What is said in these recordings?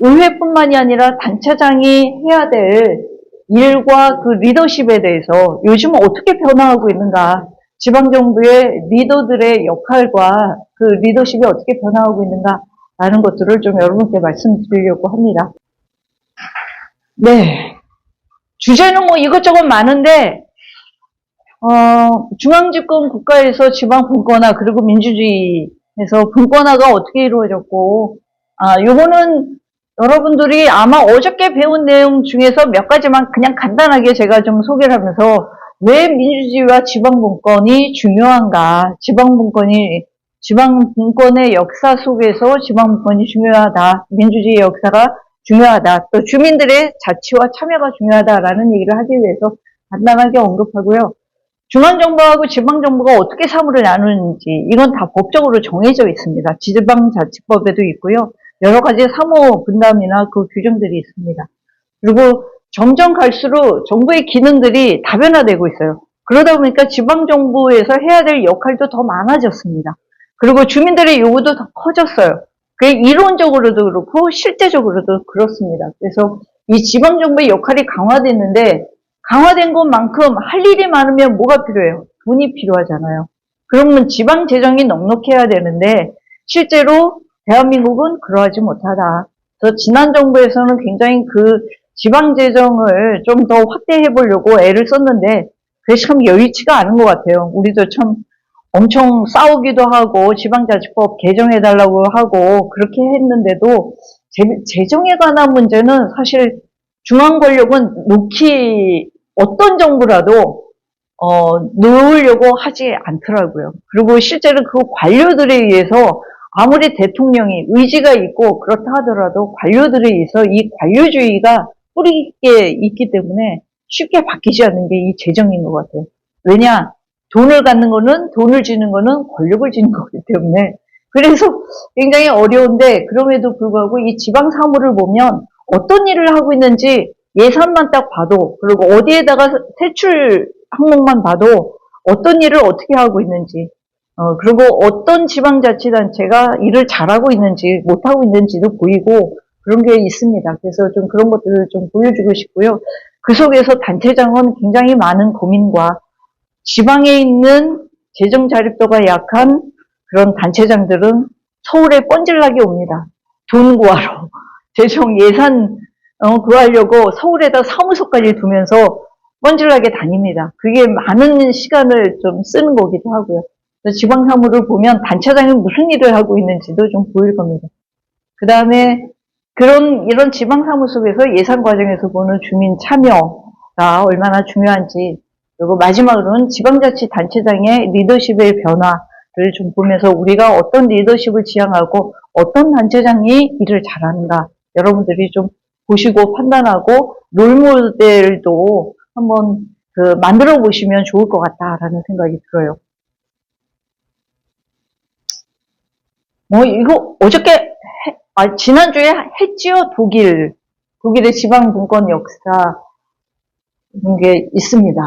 의회뿐만이 아니라 단체장이 해야 될 일과 그 리더십에 대해서 요즘 어떻게 변화하고 있는가, 지방정부의 리더들의 역할과 그 리더십이 어떻게 변화하고 있는가라는 것들을 좀 여러분께 말씀드리려고 합니다. 네. 주제는 뭐 이것저것 많은데, 중앙집권 국가에서 지방 분권화, 그리고 민주주의에서 분권화가 어떻게 이루어졌고, 요거는 여러분들이 아마 어저께 배운 내용 중에서 몇 가지만 그냥 간단하게 제가 좀 소개를 하면서 왜 민주주의와 지방분권이 중요한가, 지방분권의 역사 속에서 지방분권이 중요하다, 민주주의의 역사가 중요하다, 또 주민들의 자치와 참여가 중요하다라는 얘기를 하기 위해서 간단하게 언급하고요. 중앙정부하고 지방정부가 어떻게 사무를 나누는지 이건 다 법적으로 정해져 있습니다. 지방자치법에도 있고요. 여러 가지 사무 분담이나 그 규정들이 있습니다. 그리고 점점 갈수록 정부의 기능들이 다변화되고 있어요. 그러다 보니까 지방정부에서 해야 될 역할도 더 많아졌습니다. 그리고 주민들의 요구도 더 커졌어요. 그게 이론적으로도 그렇고 실제적으로도 그렇습니다. 그래서 이 지방정부의 역할이 강화됐는데, 강화된 것만큼 할 일이 많으면 뭐가 필요해요? 돈이 필요하잖아요. 그러면 지방 재정이 넉넉해야 되는데 실제로 대한민국은 그러하지 못하다. 그래서 지난 정부에서는 굉장히 그 지방 재정을 좀 더 확대해 보려고 애를 썼는데 그게 참 여의치가 않은 것 같아요. 우리도 참 엄청 싸우기도 하고 지방자치법 개정해달라고 하고 그렇게 했는데도 재정에 관한 문제는 사실 중앙 권력은 어떤 정부라도 놓으려고 하지 않더라고요. 그리고 실제로 그 관료들에 의해서 아무리 대통령이 의지가 있고 그렇다 하더라도 관료들에 의해서 이 관료주의가 뿌리 깊게 있기 때문에 쉽게 바뀌지 않는 게 이 재정인 것 같아요. 왜냐? 돈을 갖는 거는, 돈을 쥐는 거는 권력을 쥐는 거기 때문에. 그래서 굉장히 어려운데, 그럼에도 불구하고 이 지방 사무를 보면 어떤 일을 하고 있는지 예산만 딱 봐도, 그리고 어디에다가 세출 항목만 봐도 어떤 일을 어떻게 하고 있는지, 그리고 어떤 지방자치단체가 일을 잘하고 있는지, 못하고 있는지도 보이고 그런 게 있습니다. 그래서 좀 그런 것들을 좀 보여주고 싶고요. 그 속에서 단체장은 굉장히 많은 고민과 지방에 있는 재정 자립도가 약한 그런 단체장들은 서울에 뻔질나게 옵니다. 돈 구하러. 재정 예산 구하려고 서울에다 사무소까지 두면서 뻔질나게 다닙니다. 그게 많은 시간을 좀 쓰는 거기도 하고요. 지방 사무를 보면 단체장이 무슨 일을 하고 있는지도 좀 보일 겁니다. 그 다음에 이런 지방 사무 속에서 예산 과정에서 보는 주민 참여가 얼마나 중요한지, 그리고 마지막으로는 지방자치단체장의 리더십의 변화를 좀 보면서 우리가 어떤 리더십을 지향하고 어떤 단체장이 일을 잘하는가 여러분들이 좀 보시고 판단하고 롤모델도 한번 만들어 보시면 좋을 것 같다라는 생각이 들어요. 이거 어저께 지난주에 했지요. 독일의 지방분권 역사 이런 게 있습니다.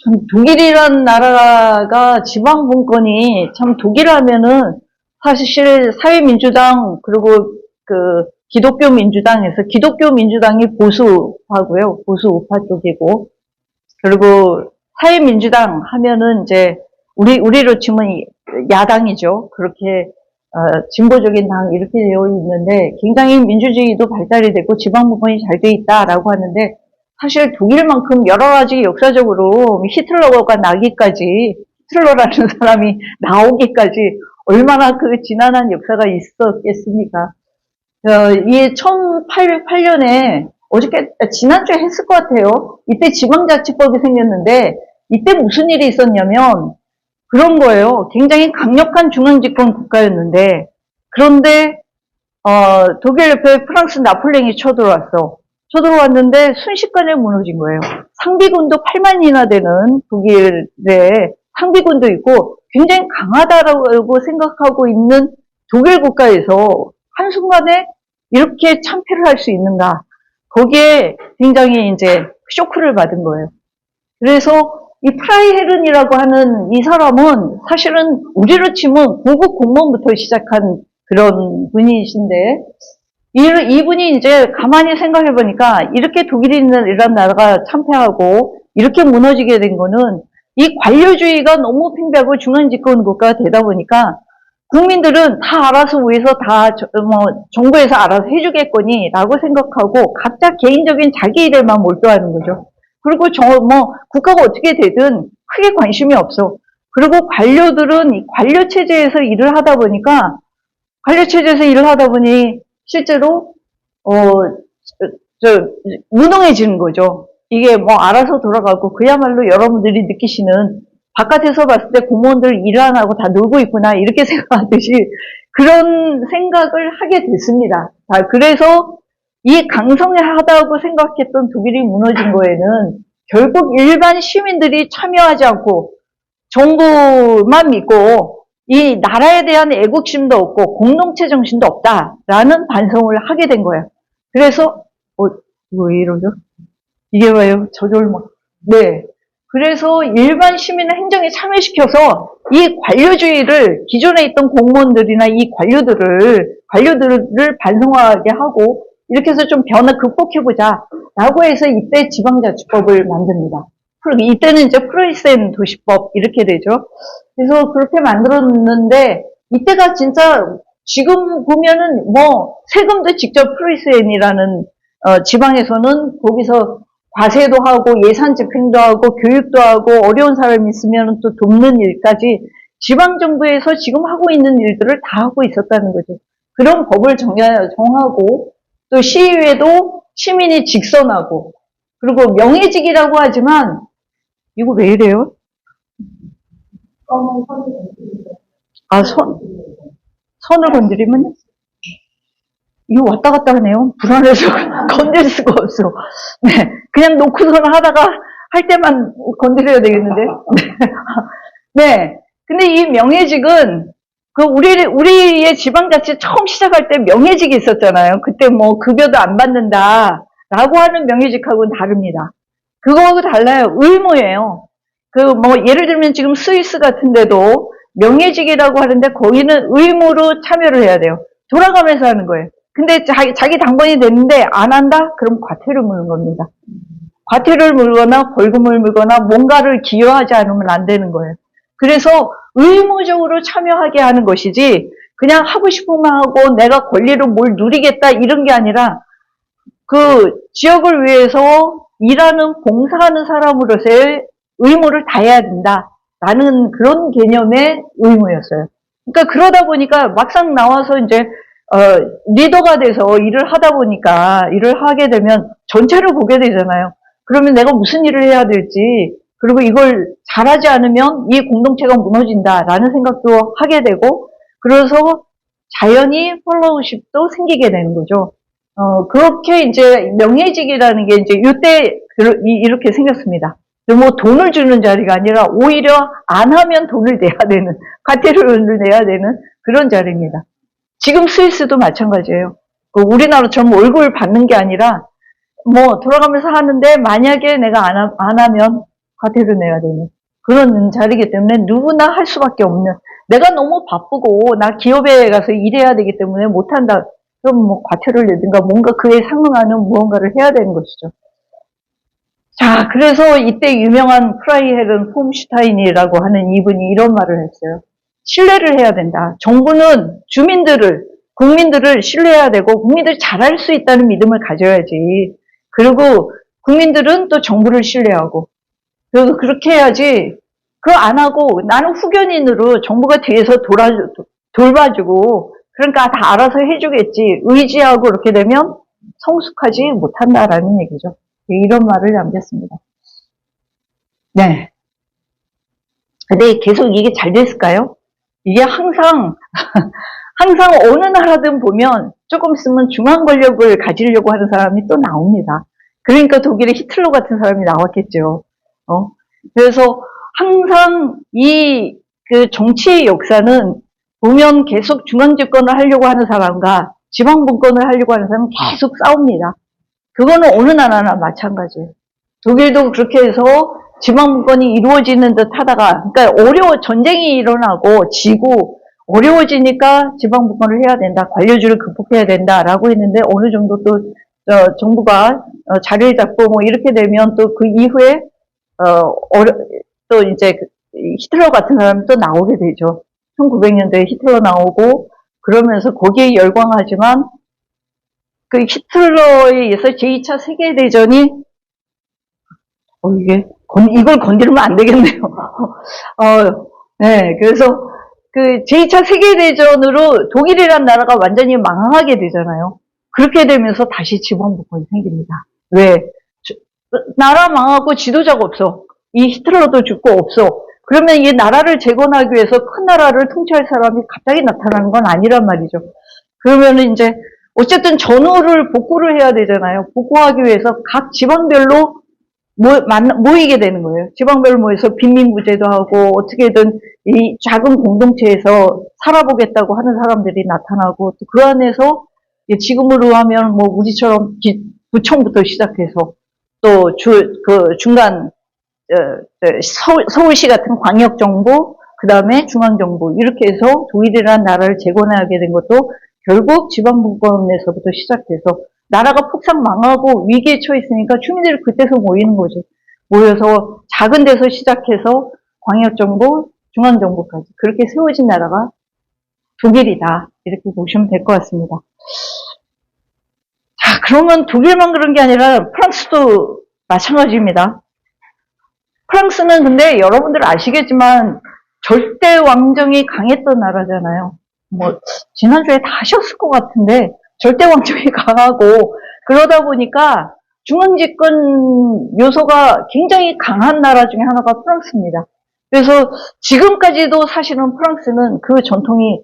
참 독일이란 나라가 지방분권이 참 독일 하면은 사실 사회민주당 그리고 그 기독교 민주당에서 기독교 민주당이 보수파고요. 보수 우파 쪽이고, 그리고 사회민주당 하면은 이제 우리로 치면 야당이죠. 그렇게 진보적인 당 이렇게 되어 있는데 굉장히 민주주의도 발달이 되고 지방분권이 잘 돼 있다라고 하는데, 사실 독일만큼 여러 가지 역사적으로 히틀러가 나기까지, 히틀러라는 사람이 나오기까지 얼마나 그 지난한 역사가 있었겠습니까? 이 1808년에 지난주에 했을 것 같아요. 이때 지방자치법이 생겼는데 이때 무슨 일이 있었냐면 그런 거예요. 굉장히 강력한 중앙집권 국가였는데, 그런데 독일 옆에 프랑스 나폴레옹이 쳐들어왔는데 순식간에 무너진 거예요. 상비군도 8만이나 되는 독일의 상비군도 있고 굉장히 강하다라고 생각하고 있는 독일 국가에서 한순간에 이렇게 참패를 할 수 있는가. 거기에 굉장히 이제 쇼크를 받은 거예요. 그래서 이 프라이헤른이라고 하는 이 사람은 사실은 우리로 치면 고급 공무원부터 시작한 그런 분이신데, 이분이 이제 가만히 생각해 보니까 이렇게 독일이라는 나라가 참패하고 이렇게 무너지게 된 거는 이 관료주의가 너무 팽배하고 중앙집권 국가가 되다 보니까 국민들은 다 알아서 위에서 다 정부에서 알아서 해주겠거니라고 생각하고 각자 개인적인 자기 일에만 몰두하는 거죠. 그리고 국가가 어떻게 되든 크게 관심이 없어. 그리고 관료들은 이 관료 체제에서 일을 하다 보니까 실제로 무능해지는 거죠. 이게 알아서 돌아가고 그야말로 여러분들이 느끼시는 바깥에서 봤을 때 공무원들 일 안 하고 다 놀고 있구나 이렇게 생각하듯이 그런 생각을 하게 됐습니다. 그래서 이 강성하다고 생각했던 독일이 무너진 거에는 결국 일반 시민들이 참여하지 않고 정부만 믿고 이 나라에 대한 애국심도 없고 공동체 정신도 없다라는 반성을 하게 된 거예요. 그래서 이거 왜 이러죠? 이게 왜요? 네. 그래서 일반 시민을 행정에 참여시켜서 이 관료주의를 기존에 있던 공무원들이나 이 관료들을 반성하게 하고 이렇게 해서 좀 극복해보자 라고 해서 이때 지방자치법을 만듭니다. 이때는 이제 프로이센 도시법 이렇게 되죠. 그래서 그렇게 만들었는데 이때가 진짜 지금 보면은 세금도 직접 프로이센이라는 지방에서는 거기서 과세도 하고 예산 집행도 하고 교육도 하고 어려운 사람이 있으면 또 돕는 일까지 지방정부에서 지금 하고 있는 일들을 다 하고 있었다는 거죠. 그런 법을 정하고 또 시의회도 시민이 직선하고 그리고 명예직이라고 하지만 이거 왜 이래요? 손을 건드리면 이거 왔다 갔다 하네요. 불안해서 건들 수가 없어. 네, 그냥 놓고선 하다가 할 때만 건드려야 되겠는데. 네, 근데 이 명예직은 우리의 지방자치 처음 시작할 때 명예직이 있었잖아요. 그때 급여도 안 받는다라고 하는 명예직하고는 다릅니다. 그거하고 달라요. 의무예요. 예를 들면 지금 스위스 같은 데도 명예직이라고 하는데 거기는 의무로 참여를 해야 돼요. 돌아가면서 하는 거예요. 근데 자기 당번이 됐는데 안 한다? 그럼 과태료 물는 겁니다. 과태료를 물거나 벌금을 물거나 뭔가를 기여하지 않으면 안 되는 거예요. 그래서 의무적으로 참여하게 하는 것이지 그냥 하고 싶으면 하고 내가 권리로 뭘 누리겠다 이런 게 아니라 그 지역을 위해서 일하는 봉사하는 사람으로서의 의무를 다해야 된다라는 그런 개념의 의무였어요. 그러니까 그러다 보니까 막상 나와서 이제 리더가 돼서 일을 하게 되면 전체를 보게 되잖아요. 그러면 내가 무슨 일을 해야 될지, 그리고 이걸 잘하지 않으면 이 공동체가 무너진다라는 생각도 하게 되고, 그래서 자연히 팔로우십도 생기게 되는 거죠. 그렇게 이제 명예직이라는 게 이제 이때 이렇게 생겼습니다. 돈을 주는 자리가 아니라 오히려 안 하면 돈을 내야 되는, 과태료를 내야 되는 그런 자리입니다. 지금 스위스도 마찬가지예요. 우리나라처럼 월급을 받는 게 아니라 돌아가면서 하는데 만약에 내가 안 하면 과태료 내야 되는 그런 자리이기 때문에 누구나 할 수밖에 없는, 내가 너무 바쁘고 나 기업에 가서 일해야 되기 때문에 못한다. 그럼 과태료를 내든가 뭔가 그에 상응하는 무언가를 해야 되는 것이죠. 자, 그래서 이때 유명한 프라이헤른 홈슈타인이라고 하는 이분이 이런 말을 했어요. 신뢰를 해야 된다. 정부는 국민들을 신뢰해야 되고 국민들이 잘할 수 있다는 믿음을 가져야지. 그리고 국민들은 또 정부를 신뢰하고 그렇게 해야지. 그거 안 하고 나는 후견인으로 정부가 뒤에서 돌봐주고 그러니까 다 알아서 해주겠지 의지하고 그렇게 되면 성숙하지 못한다라는 얘기죠. 이런 말을 남겼습니다. 네. 근데 계속 이게 잘 됐을까요? 이게 항상 어느 나라든 보면 조금 있으면 중앙 권력을 가지려고 하는 사람이 또 나옵니다. 그러니까 독일의 히틀러 같은 사람이 나왔겠죠. 그래서 항상 그 정치의 역사는 보면 계속 중앙 집권을 하려고 하는 사람과 지방 분권을 하려고 하는 사람은 계속 싸웁니다. 그거는 어느 나라나 마찬가지예요. 독일도 그렇게 해서 지방 분권이 이루어지는 듯 하다가, 그러니까 전쟁이 일어나고 지고 어려워지니까 지방분권을 해야 된다, 관료주를 극복해야 된다라고 했는데 어느 정도 또 정부가 자리를 잡고 뭐 이렇게 되면 또 그 이후에 또 이제 히틀러 같은 사람이 또 나오게 되죠. 1900년대에 히틀러 나오고 그러면서 거기에 열광하지만 그 히틀러에 의해서 제2차 세계대전이 이걸 건드리면 안 되겠네요. 네, 그래서 그 제2차 세계대전으로 독일이란 나라가 완전히 망하게 되잖아요. 그렇게 되면서 다시 지방분권이 생깁니다. 왜? 나라 망하고 지도자가 없어. 이 히틀러도 죽고 없어. 그러면 이 나라를 재건하기 위해서 큰 나라를 통치할 사람이 갑자기 나타나는 건 아니란 말이죠. 그러면은 이제 어쨌든 전후를 복구를 해야 되잖아요. 복구하기 위해서 각 지방별로 모이게 되는 거예요. 지방별로 모여서 빈민구제도 하고 어떻게든 이 작은 공동체에서 살아보겠다고 하는 사람들이 나타나고 또 그 안에서 지금으로 하면 뭐 우리처럼 구청부터 시작해서 또 중간 서울시 같은 광역정부, 그 다음에 중앙정부 이렇게 해서 독일이라는 나라를 재건하게 된 것도 결국 지방분권에서부터 시작해서 나라가 폭삭 망하고 위기에 처했으니까 주민들이 그때서 모이는 거지. 모여서 작은 데서 시작해서 광역정부, 중앙정부까지 그렇게 세워진 나라가 독일이다. 이렇게 보시면 될 것 같습니다. 자, 그러면 독일만 그런 게 아니라 프랑스도 마찬가지입니다. 프랑스는 근데 여러분들 아시겠지만 절대 왕정이 강했던 나라잖아요. 뭐 지난주에 다 하셨을 것 같은데 절대 왕정이 강하고 그러다 보니까 중앙집권 요소가 굉장히 강한 나라 중에 하나가 프랑스입니다. 그래서 지금까지도 사실은 프랑스는 그 전통이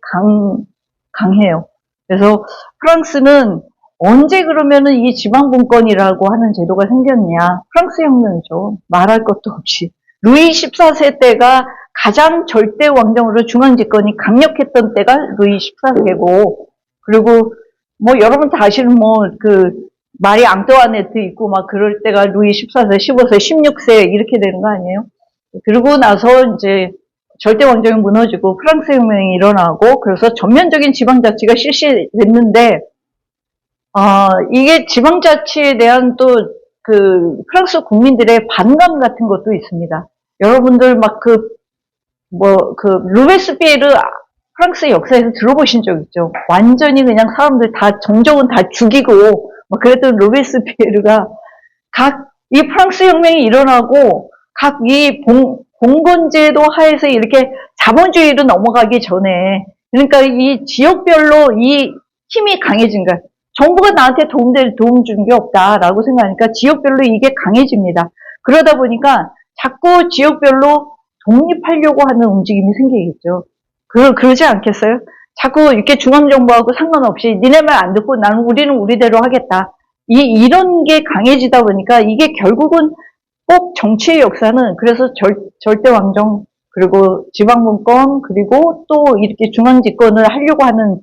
강해요. 그래서 프랑스는 언제 그러면은 이 지방분권이라고 하는 제도가 생겼냐. 프랑스 혁명이죠. 말할 것도 없이. 루이 14세 때가 가장 절대 왕정으로 중앙집권이 강력했던 때가 루이 14세고, 그리고 뭐 여러분 다 아시는 마리 앙뚜아네트 있고 막 그럴 때가 루이 14세, 15세, 16세 이렇게 되는 거 아니에요? 그리고 나서 이제 절대 왕정이 무너지고 프랑스 혁명이 일어나고 그래서 전면적인 지방자치가 실시됐는데 이게 지방자치에 대한 또 프랑스 국민들의 반감 같은 것도 있습니다. 여러분들 루베스피에르 프랑스 역사에서 들어보신 적 있죠? 완전히 그냥 사람들 정적은 다 죽이고, 그랬던 루베스피에르가 이 프랑스 혁명이 일어나고, 이 봉건제도 하에서 이렇게 자본주의로 넘어가기 전에, 그러니까 이 지역별로 이 힘이 강해진 거야. 정부가 나한테 도움 준 게 없다라고 생각하니까 지역별로 이게 강해집니다. 그러다 보니까 자꾸 지역별로 독립하려고 하는 움직임이 생기겠죠. 그러지 않겠어요? 자꾸 이렇게 중앙정부하고 상관없이 니네 말 안 듣고 우리는 우리대로 하겠다. 이런 게 강해지다 보니까 이게 결국은 꼭 정치의 역사는 그래서 절대 왕정, 그리고 지방분권, 그리고 또 이렇게 중앙집권을 하려고 하는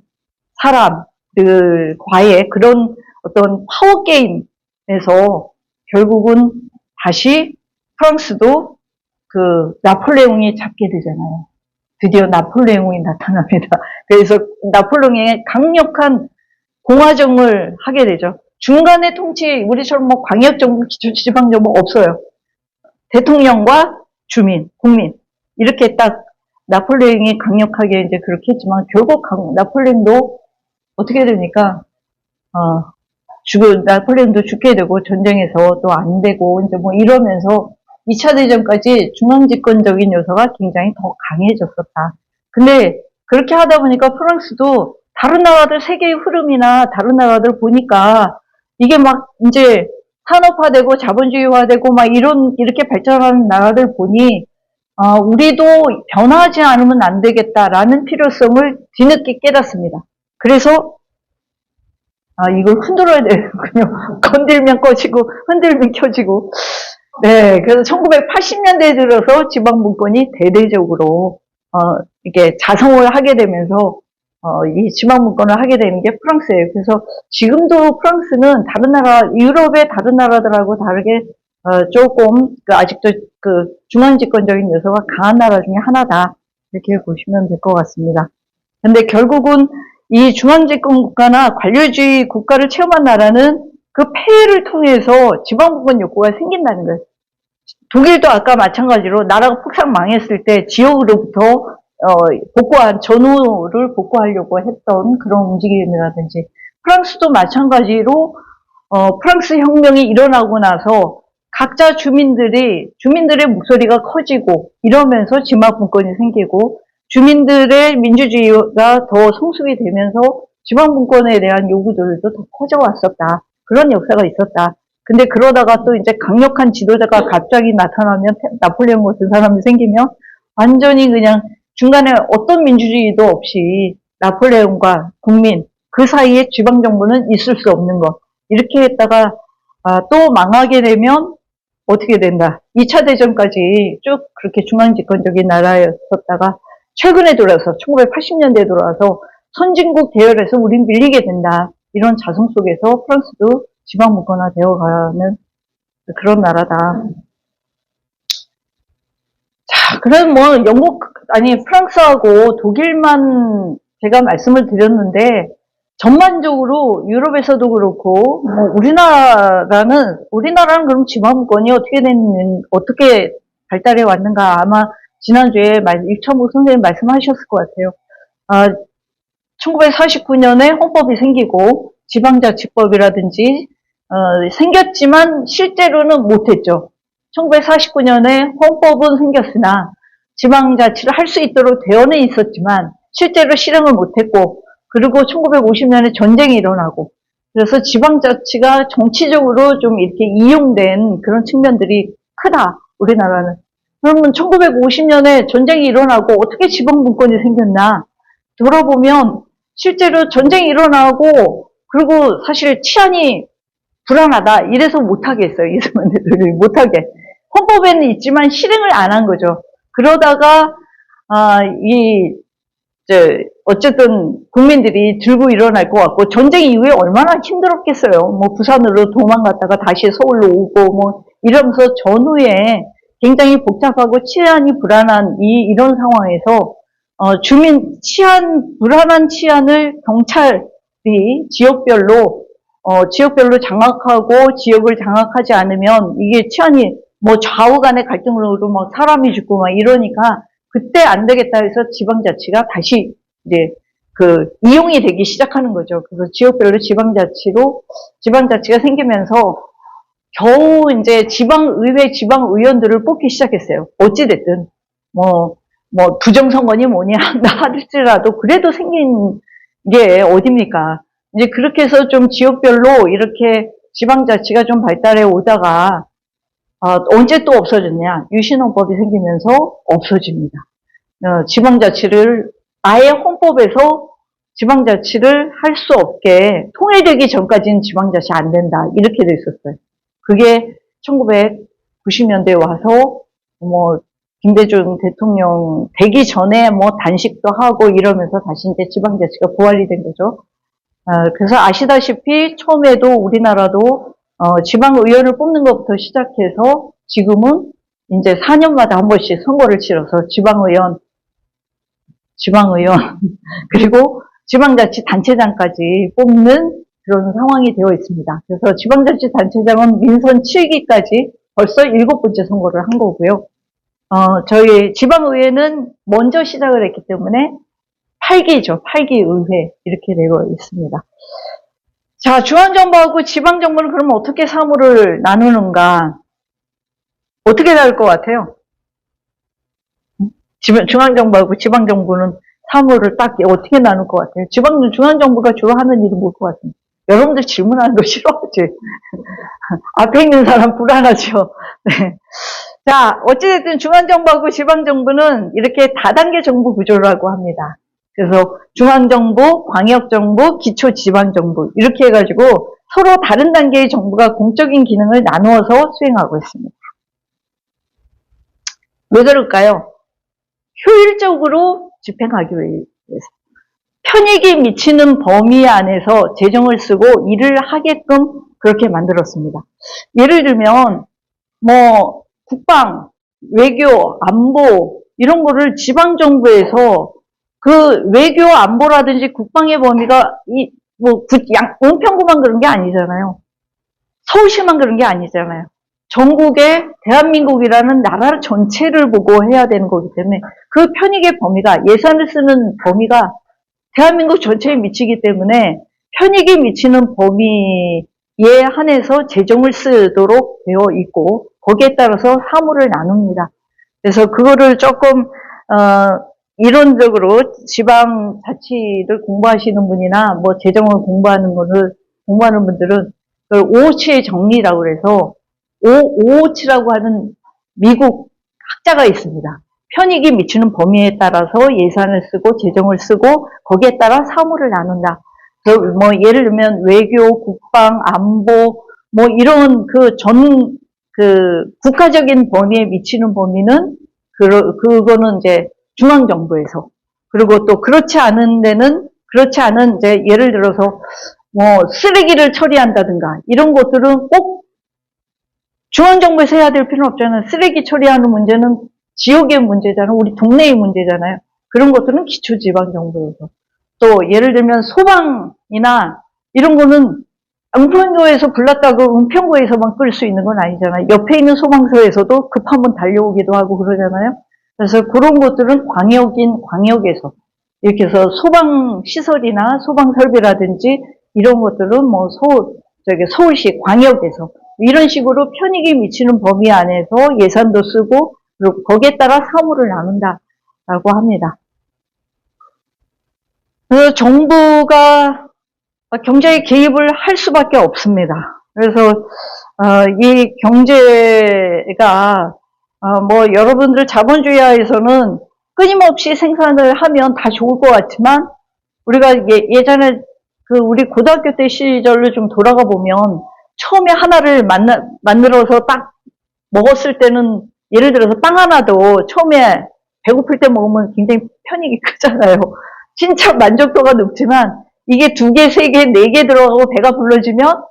사람들과의 그런 어떤 파워게임에서 결국은 다시 프랑스도 나폴레옹이 잡게 되잖아요. 드디어 나폴레옹이 나타납니다. 그래서 나폴레옹의 강력한 공화정을 하게 되죠. 중간에 통치, 우리처럼 광역정부, 지방정부 없어요. 대통령과 주민, 국민. 이렇게 딱 나폴레옹이 강력하게 이제 그렇게 했지만 결국 나폴레옹도 어떻게 됩니까? 나폴레옹도 죽게 되고 전쟁에서 또 안 되고 이제 이러면서 2차 대전까지 중앙집권적인 요소가 굉장히 더 강해졌었다. 근데 그렇게 하다 보니까 프랑스도 다른 나라들 세계의 흐름이나 다른 나라들 보니까 이게 이제 산업화되고 자본주의화되고 이렇게 발전하는 나라들 보니 우리도 변화하지 않으면 안 되겠다라는 필요성을 뒤늦게 깨닫습니다. 그래서 이걸 흔들어야 되는군요. 건들면 꺼지고 흔들면 켜지고. 네, 그래서 1980년대에 들어서 지방분권이 대대적으로 이게 자성을 하게 되면서 이 지방분권을 하게 되는 게 프랑스예요. 그래서 지금도 프랑스는 다른 나라, 유럽의 다른 나라들하고 다르게 조금 아직도 중앙집권적인 요소가 강한 나라 중에 하나다. 이렇게 보시면 될 것 같습니다. 근데 결국은 이 중앙집권 국가나 관료주의 국가를 체험한 나라는 그 폐해를 통해서 지방분권 욕구가 생긴다는 거예요. 독일도 아까 마찬가지로 나라가 폭삭 망했을 때 지역으로부터 복구한 전후를 복구하려고 했던 그런 움직임이라든지, 프랑스도 마찬가지로 프랑스 혁명이 일어나고 나서 각자 주민들의 목소리가 커지고 이러면서 지방분권이 생기고 주민들의 민주주의가 더 성숙이 되면서 지방분권에 대한 요구들도 더 커져왔었다. 그런 역사가 있었다. 근데 그러다가 또 이제 강력한 지도자가 갑자기 나타나면, 나폴레옹 같은 사람이 생기면 완전히 그냥 중간에 어떤 민주주의도 없이 나폴레옹과 국민 그 사이에 지방정부는 있을 수 없는 것, 이렇게 했다가 또 망하게 되면 어떻게 된다. 2차 대전까지 쭉 그렇게 중앙집권적인 나라였었다가 최근에 돌아서 1980년대에 돌아와서 선진국 대열에서 우린 밀리게 된다. 이런 자성 속에서 프랑스도 지방분권화 되어가는 그런 나라다. 자, 그럼 뭐 프랑스하고 독일만 제가 말씀을 드렸는데, 전반적으로 유럽에서도 그렇고, 뭐 우리나라는 그럼 지방분권이 어떻게 발달해 왔는가, 아마 지난주에 육천국 선생님 말씀하셨을 것 같아요. 1949년에 헌법이 생기고 지방자치법이라든지 생겼지만 실제로는 못했죠. 1949년에 헌법은 생겼으나 지방자치를 할 수 있도록 되어는 있었지만 실제로 실행을 못했고, 그리고 1950년에 전쟁이 일어나고, 그래서 지방자치가 정치적으로 좀 이렇게 이용된 그런 측면들이 크다, 우리나라는. 그러면 1950년에 전쟁이 일어나고 어떻게 지방분권이 생겼나 돌아보면, 실제로 전쟁이 일어나고, 그리고 사실 치안이 불안하다, 이래서 못하게 했어요. 이스만들이 못하게. 헌법에는 있지만 실행을 안 한 거죠. 그러다가 어쨌든 국민들이 들고 일어날 것 같고, 전쟁 이후에 얼마나 힘들었겠어요. 뭐 부산으로 도망갔다가 다시 서울로 오고 뭐 이러면서 전후에 굉장히 복잡하고 치안이 불안한 이런 상황에서 불안한 치안을 경찰이 지역별로 장악하고, 지역을 장악하지 않으면 이게 치안이 뭐 좌우 간의 갈등으로 막 사람이 죽고 막 이러니까, 그때 안 되겠다 해서 지방자치가 다시 이제 이용이 되기 시작하는 거죠. 그래서 지역별로 지방자치가 생기면서 겨우 이제 지방의회, 지방의원들을 뽑기 시작했어요. 어찌됐든 뭐 부정선거니 뭐니 할지라도 그래도 생긴 게 어딥니까? 이제 그렇게 해서 좀 지역별로 이렇게 지방자치가 좀 발달해 오다가 언제 또 없어졌냐? 유신헌법이 생기면서 없어집니다. 지방자치를 아예 헌법에서 지방자치를 할 수 없게, 통일되기 전까지는 지방자치 안 된다, 이렇게 돼 있었어요. 그게 1990년대에 와서 뭐 김대중 대통령 되기 전에 뭐 단식도 하고 이러면서 다시 이제 지방자치가 부활이 된 거죠. 그래서 아시다시피 처음에도 우리나라도 지방의원을 뽑는 것부터 시작해서 지금은 이제 4년마다 한 번씩 선거를 치러서 지방의원 그리고 지방자치 단체장까지 뽑는 그런 상황이 되어 있습니다. 그래서 지방자치 단체장은 민선 7기까지 벌써 7번째 선거를 한 거고요. 저희 지방의회는 먼저 시작을 했기 때문에 8기죠. 8기 의회 이렇게 되어 있습니다. 자, 중앙정부하고 지방정부는 그럼 어떻게 사무를 나누는가? 어떻게 다를 것 같아요? 중앙정부하고 지방정부는 사무를 딱 어떻게 나눌 것 같아요? 중앙정부가 주로 하는 일은 뭘 것 같습니다. 여러분들 질문하는 거 싫어하지? 앞에 있는 사람 불안하죠? 네. 자, 어찌됐든 중앙정부하고 지방정부는 이렇게 다단계 정부 구조라고 합니다. 그래서 중앙정부, 광역정부, 기초지방정부 이렇게 해가지고 서로 다른 단계의 정부가 공적인 기능을 나누어서 수행하고 있습니다. 왜 그럴까요? 효율적으로 집행하기 위해서. 편익이 미치는 범위 안에서 재정을 쓰고 일을 하게끔 그렇게 만들었습니다. 예를 들면 뭐 국방, 외교, 안보 이런 거를 지방정부에서 그 외교 안보라든지 국방의 범위가 은평구만 그런 게 아니잖아요. 서울시만 그런 게 아니잖아요. 전국의 대한민국이라는 나라 전체를 보고 해야 되는 거기 때문에 그 편익의 범위가, 예산을 쓰는 범위가 대한민국 전체에 미치기 때문에 편익이 미치는 범위에 한해서 재정을 쓰도록 되어 있고, 거기에 따라서 사무를 나눕니다. 그래서 그거를 조금 이론적으로 지방자치를 공부하시는 분이나 뭐 재정을 공부하는 분들은 오호치의 정리라고 그래서 오호치라고 하는 미국 학자가 있습니다. 편익이 미치는 범위에 따라서 예산을 쓰고 재정을 쓰고 거기에 따라 사무를 나눈다. 뭐 예를 들면 외교, 국방, 안보 뭐 이런 국가적인 범위에 미치는 범위는 그거는 이제 중앙정부에서, 그리고 또 그렇지 않은 데는 그렇지 않은 이제 예를 들어서 뭐 쓰레기를 처리한다든가 이런 것들은 꼭 중앙정부에서 해야 될 필요는 없잖아요. 쓰레기 처리하는 문제는 지역의 문제잖아요. 우리 동네의 문제잖아요. 그런 것들은 기초지방정부에서. 또 예를 들면 소방이나 이런 거는 은평구에서 불났다고 은평구에서만 끌 수 있는 건 아니잖아요. 옆에 있는 소방서에서도 급하면 달려오기도 하고 그러잖아요. 그래서 그런 것들은 광역인 광역에서 이렇게 해서 소방시설이나 소방설비라든지 이런 것들은 뭐 서울시 광역에서 이런 식으로 편익이 미치는 범위 안에서 예산도 쓰고 그리고 거기에 따라 사무를 나눈다라고 합니다. 그래서 정부가 경제에 개입을 할 수밖에 없습니다. 그래서 이 경제가 뭐 여러분들 자본주의하에서는 끊임없이 생산을 하면 다 좋을 것 같지만 우리가 예전에 우리 고등학교 때 시절을 좀 돌아가 보면 처음에 하나를 만들어서 딱 먹었을 때는 예를 들어서 빵 하나도 처음에 배고플 때 먹으면 굉장히 편익이 크잖아요. 진짜 만족도가 높지만 이게 2개, 3개, 4개 들어가고 배가 불러지면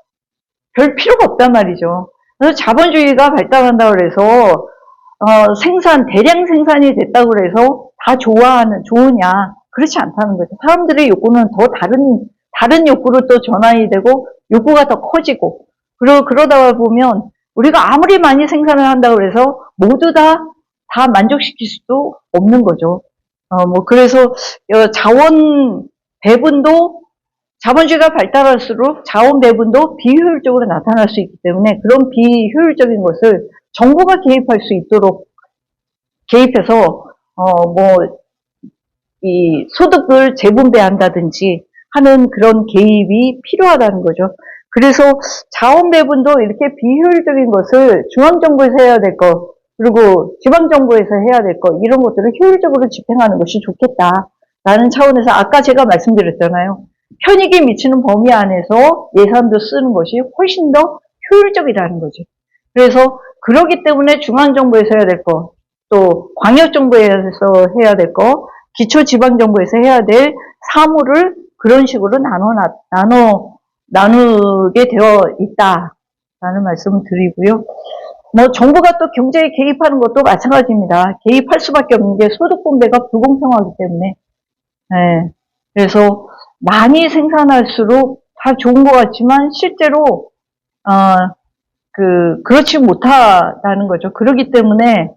별 필요가 없단 말이죠. 그래서 자본주의가 발달한다고 그래서 대량 생산이 됐다고 그래서 다 좋으냐? 그렇지 않다는 거죠. 사람들의 욕구는 더 다른 욕구로 또 전환이 되고 욕구가 더 커지고 그러다 보면 우리가 아무리 많이 생산을 한다고 그래서 모두 다 만족시킬 수도 없는 거죠. 뭐 그래서 자원 배분도 자본주의가 발달할수록 자원 배분도 비효율적으로 나타날 수 있기 때문에 그런 비효율적인 것을 정부가 개입할 수 있도록 개입해서 이 소득을 재분배한다든지 하는 그런 개입이 필요하다는 거죠. 그래서 자원 배분도 이렇게 비효율적인 것을 중앙정부에서 해야 될 것, 그리고 지방정부에서 해야 될 것, 이런 것들을 효율적으로 집행하는 것이 좋겠다라는 차원에서 아까 제가 말씀드렸잖아요. 편익이 미치는 범위 안에서 예산도 쓰는 것이 훨씬 더 효율적이라는 거죠. 그래서 그러기 때문에 중앙정부에서 해야 될 것, 또 광역정부에서 해야 될 것, 기초지방정부에서 해야 될 사무를 그런 식으로 나누게 되어 있다라는 말씀을 드리고요. 뭐 정부가 또 경제에 개입하는 것도 마찬가지입니다. 개입할 수밖에 없는 게 소득 분배가 불공평하기 때문에. 그래서 많이 생산할수록 다 좋은 것 같지만 실제로 그렇지 못하다는 거죠. 그렇기 때문에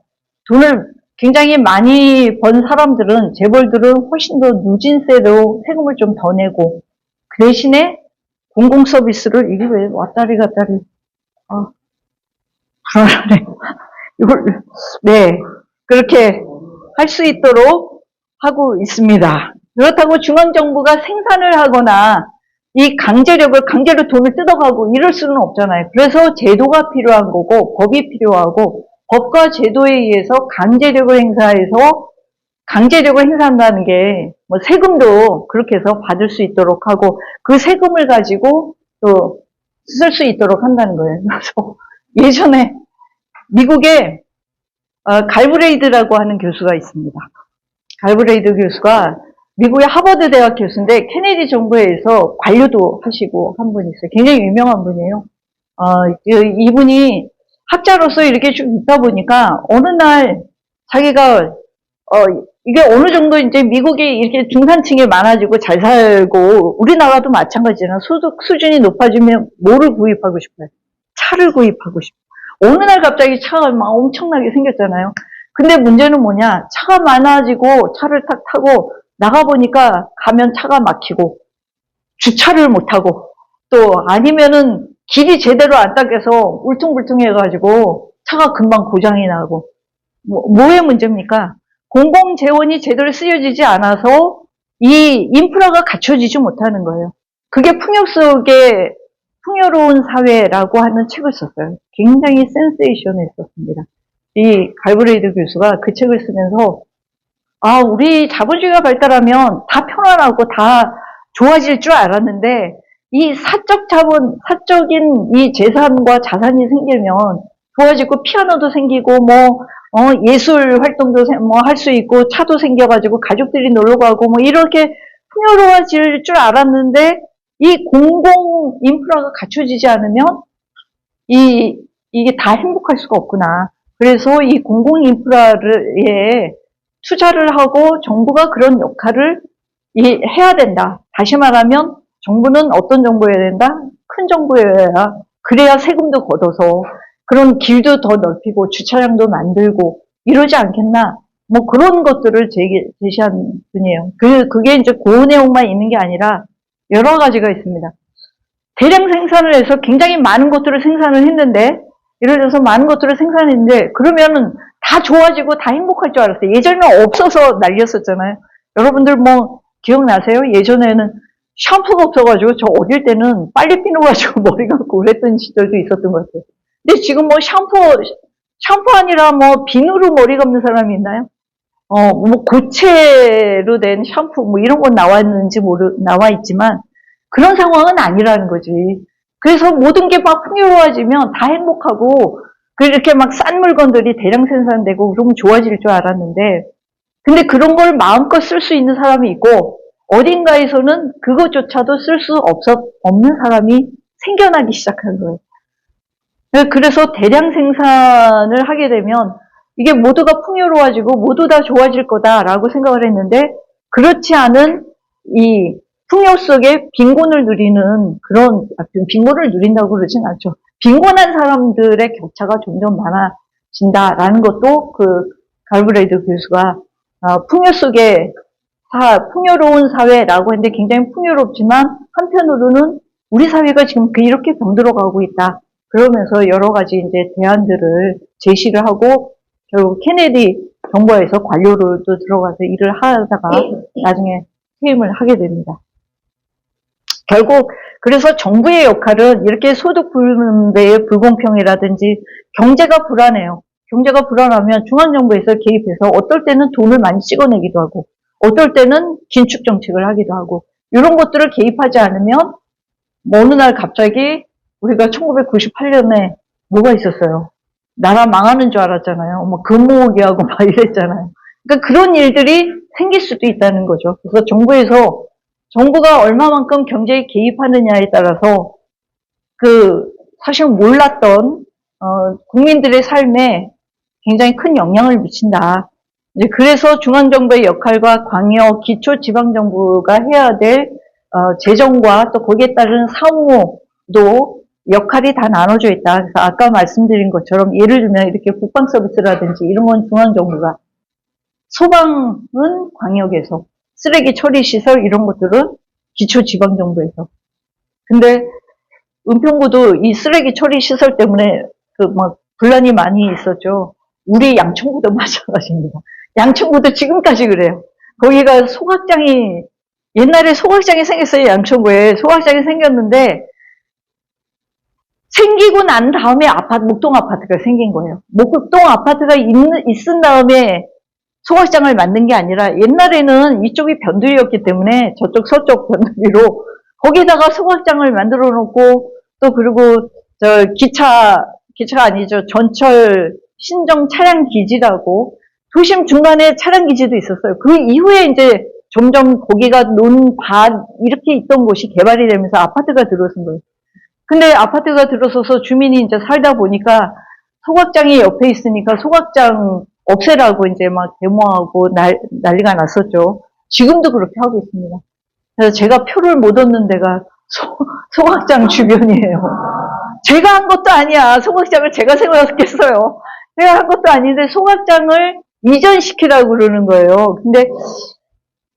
돈을 굉장히 많이 번 사람들은, 재벌들은 훨씬 더 누진세로 세금을 좀 더 내고, 그 대신에 공공서비스를, 이게 왜 왔다리 갔다리, 불안하네요. 네. 그렇게 할 수 있도록 하고 있습니다. 그렇다고 중앙정부가 생산을 하거나, 이 강제로 돈을 뜯어가고 이럴 수는 없잖아요. 그래서 제도가 필요한 거고, 법이 필요하고, 법과 제도에 의해서 강제력을 행사한다는 게, 뭐 세금도 그렇게 해서 받을 수 있도록 하고, 그 세금을 가지고 또 쓸 수 있도록 한다는 거예요. 그래서 예전에 미국에 갈브레이드라고 하는 교수가 있습니다. 갈브레이드 교수가 미국의 하버드 대학 교수인데 케네디 정부에서 관료도 하시고 한 분이 있어요. 굉장히 유명한 분이에요. 이분이 학자로서 이렇게 쭉 있다 보니까 어느 날 자기가 이게 어느 정도 이제 미국이 이렇게 중산층이 많아지고 잘 살고 우리나라도 마찬가지잖아. 소득 수준이 높아지면 뭐를 구입하고 싶어요? 차를 구입하고 싶어요. 어느 날 갑자기 차가 막 엄청나게 생겼잖아요. 근데 문제는 뭐냐? 차가 많아지고 차를 탁 타고 나가보니까 가면 차가 막히고 주차를 못하고 또 아니면은 길이 제대로 안 닦여서 울퉁불퉁해가지고 차가 금방 고장이 나고 뭐의 문제입니까? 공공재원이 제대로 쓰여지지 않아서 이 인프라가 갖춰지지 못하는 거예요. 그게 풍요 속의 풍요로운 사회라고 하는 책을 썼어요. 굉장히 센세이션했었습니다. 이 갈브레이드 교수가 그 책을 쓰면서 우리 자본주의가 발달하면 다 편안하고 다 좋아질 줄 알았는데 이 사적인 이 재산과 자산이 생기면 좋아지고 피아노도 생기고 예술 활동도 할 수 있고 차도 생겨가지고 가족들이 놀러 가고 이렇게 풍요로워질 줄 알았는데 이 공공 인프라가 갖춰지지 않으면 이게 다 행복할 수가 없구나. 그래서 이 공공 인프라에 투자를 하고 정부가 그런 역할을 해야 된다. 다시 말하면 정부는 어떤 정부여야 된다? 큰 정부여야 그래야 세금도 걷어서 그런 길도 더 넓히고 주차장도 만들고 이러지 않겠나? 그런 것들을 제시한 분이에요. 그게 이제 그 내용만 있는 게 아니라 여러 가지가 있습니다. 대량 생산을 해서 굉장히 많은 것들을 생산을 했는데 예를 들어서 많은 것들을 생산했는데 그러면은 다 좋아지고 다 행복할 줄 알았어요. 예전에는 없어서 난리였었잖아요. 여러분들 기억나세요? 예전에는 샴푸가 없어가지고 저 어릴 때는 빨리 피놓가지고 머리 감고 그랬던 시절도 있었던 것 같아요. 근데 지금 샴푸 아니라 비누로 머리 감는 사람이 있나요? 고체로 된 샴푸 이런 건 나와 있지만 그런 상황은 아니라는 거지. 그래서 모든 게 막 풍요로워지면 다 행복하고 그렇게 막 싼 물건들이 대량 생산되고 그러면 좋아질 줄 알았는데 근데 그런 걸 마음껏 쓸 수 있는 사람이 있고 어딘가에서는 그것조차도 쓸 수 없는 사람이 생겨나기 시작한 거예요. 그래서 대량 생산을 하게 되면 이게 모두가 풍요로워지고 모두 다 좋아질 거다라고 생각을 했는데 그렇지 않은 이 풍요 속에 빈곤을 누리는 빈곤을 누린다고 그러진 않죠. 빈곤한 사람들의 격차가 점점 많아진다라는 것도 갈브레이드 교수가 풍요 속에 풍요로운 사회라고 했는데 굉장히 풍요롭지만 한편으로는 우리 사회가 지금 이렇게 병들어가고 있다. 그러면서 여러 가지 이제 대안들을 제시를 하고 결국 케네디 정부에서 관료로도 들어가서 일을 하다가 나중에 퇴임을 하게 됩니다. 결국 그래서 정부의 역할은 이렇게 소득 분배의 불공평이라든지 경제가 불안해요. 경제가 불안하면 중앙정부에서 개입해서 어떨 때는 돈을 많이 찍어내기도 하고 어떨 때는 긴축 정책을 하기도 하고 이런 것들을 개입하지 않으면 어느 날 갑자기 우리가 1998년에 뭐가 있었어요? 나라 망하는 줄 알았잖아요. 금모으기하고 막 이랬잖아요. 그러니까 그런 일들이 생길 수도 있다는 거죠. 그래서 정부가 얼마만큼 경제에 개입하느냐에 따라서 사실 몰랐던 국민들의 삶에 굉장히 큰 영향을 미친다. 이제 그래서 중앙정부의 역할과 광역, 기초지방정부가 해야 될 재정과 또 거기에 따른 사무도 역할이 다 나눠져 있다. 그래서 아까 말씀드린 것처럼 예를 들면 이렇게 국방 서비스라든지 이런 건 중앙정부가, 소방은 광역에서, 쓰레기 처리 시설 이런 것들은 기초지방정부에서. 근데 은평구도 이 쓰레기 처리 시설 때문에 분란이 많이 있었죠. 우리 양천구도 마찬가지입니다. 양천구도 지금까지 그래요. 거기가 옛날에 소각장이 생겼어요. 양천구에 소각장이 생겼는데 생기고 난 다음에 목동 아파트가 생긴 거예요. 목동 아파트가 있은 다음에 소각장을 만든 게 아니라 옛날에는 이쪽이 변두리였기 때문에 저쪽 서쪽 변두리로 거기다가 소각장을 만들어 놓고 또 그리고 기차가 아니죠. 전철 신정 차량 기지라고 도심 중간에 차량 기지도 있었어요. 그 이후에 이제 점점 거기가 이렇게 있던 곳이 개발이 되면서 아파트가 들어선 거예요. 근데 아파트가 들어서서 주민이 이제 살다 보니까 소각장이 옆에 있으니까 소각장 없애라고 이제 막 데모하고 난리가 났었죠. 지금도 그렇게 하고 있습니다. 그래서 제가 표를 못 얻는 데가 소각장 주변이에요. 제가 한 것도 아니야. 소각장을 제가 세웠겠어요. 제가 한 것도 아닌데 소각장을 이전시키라고 그러는 거예요. 근데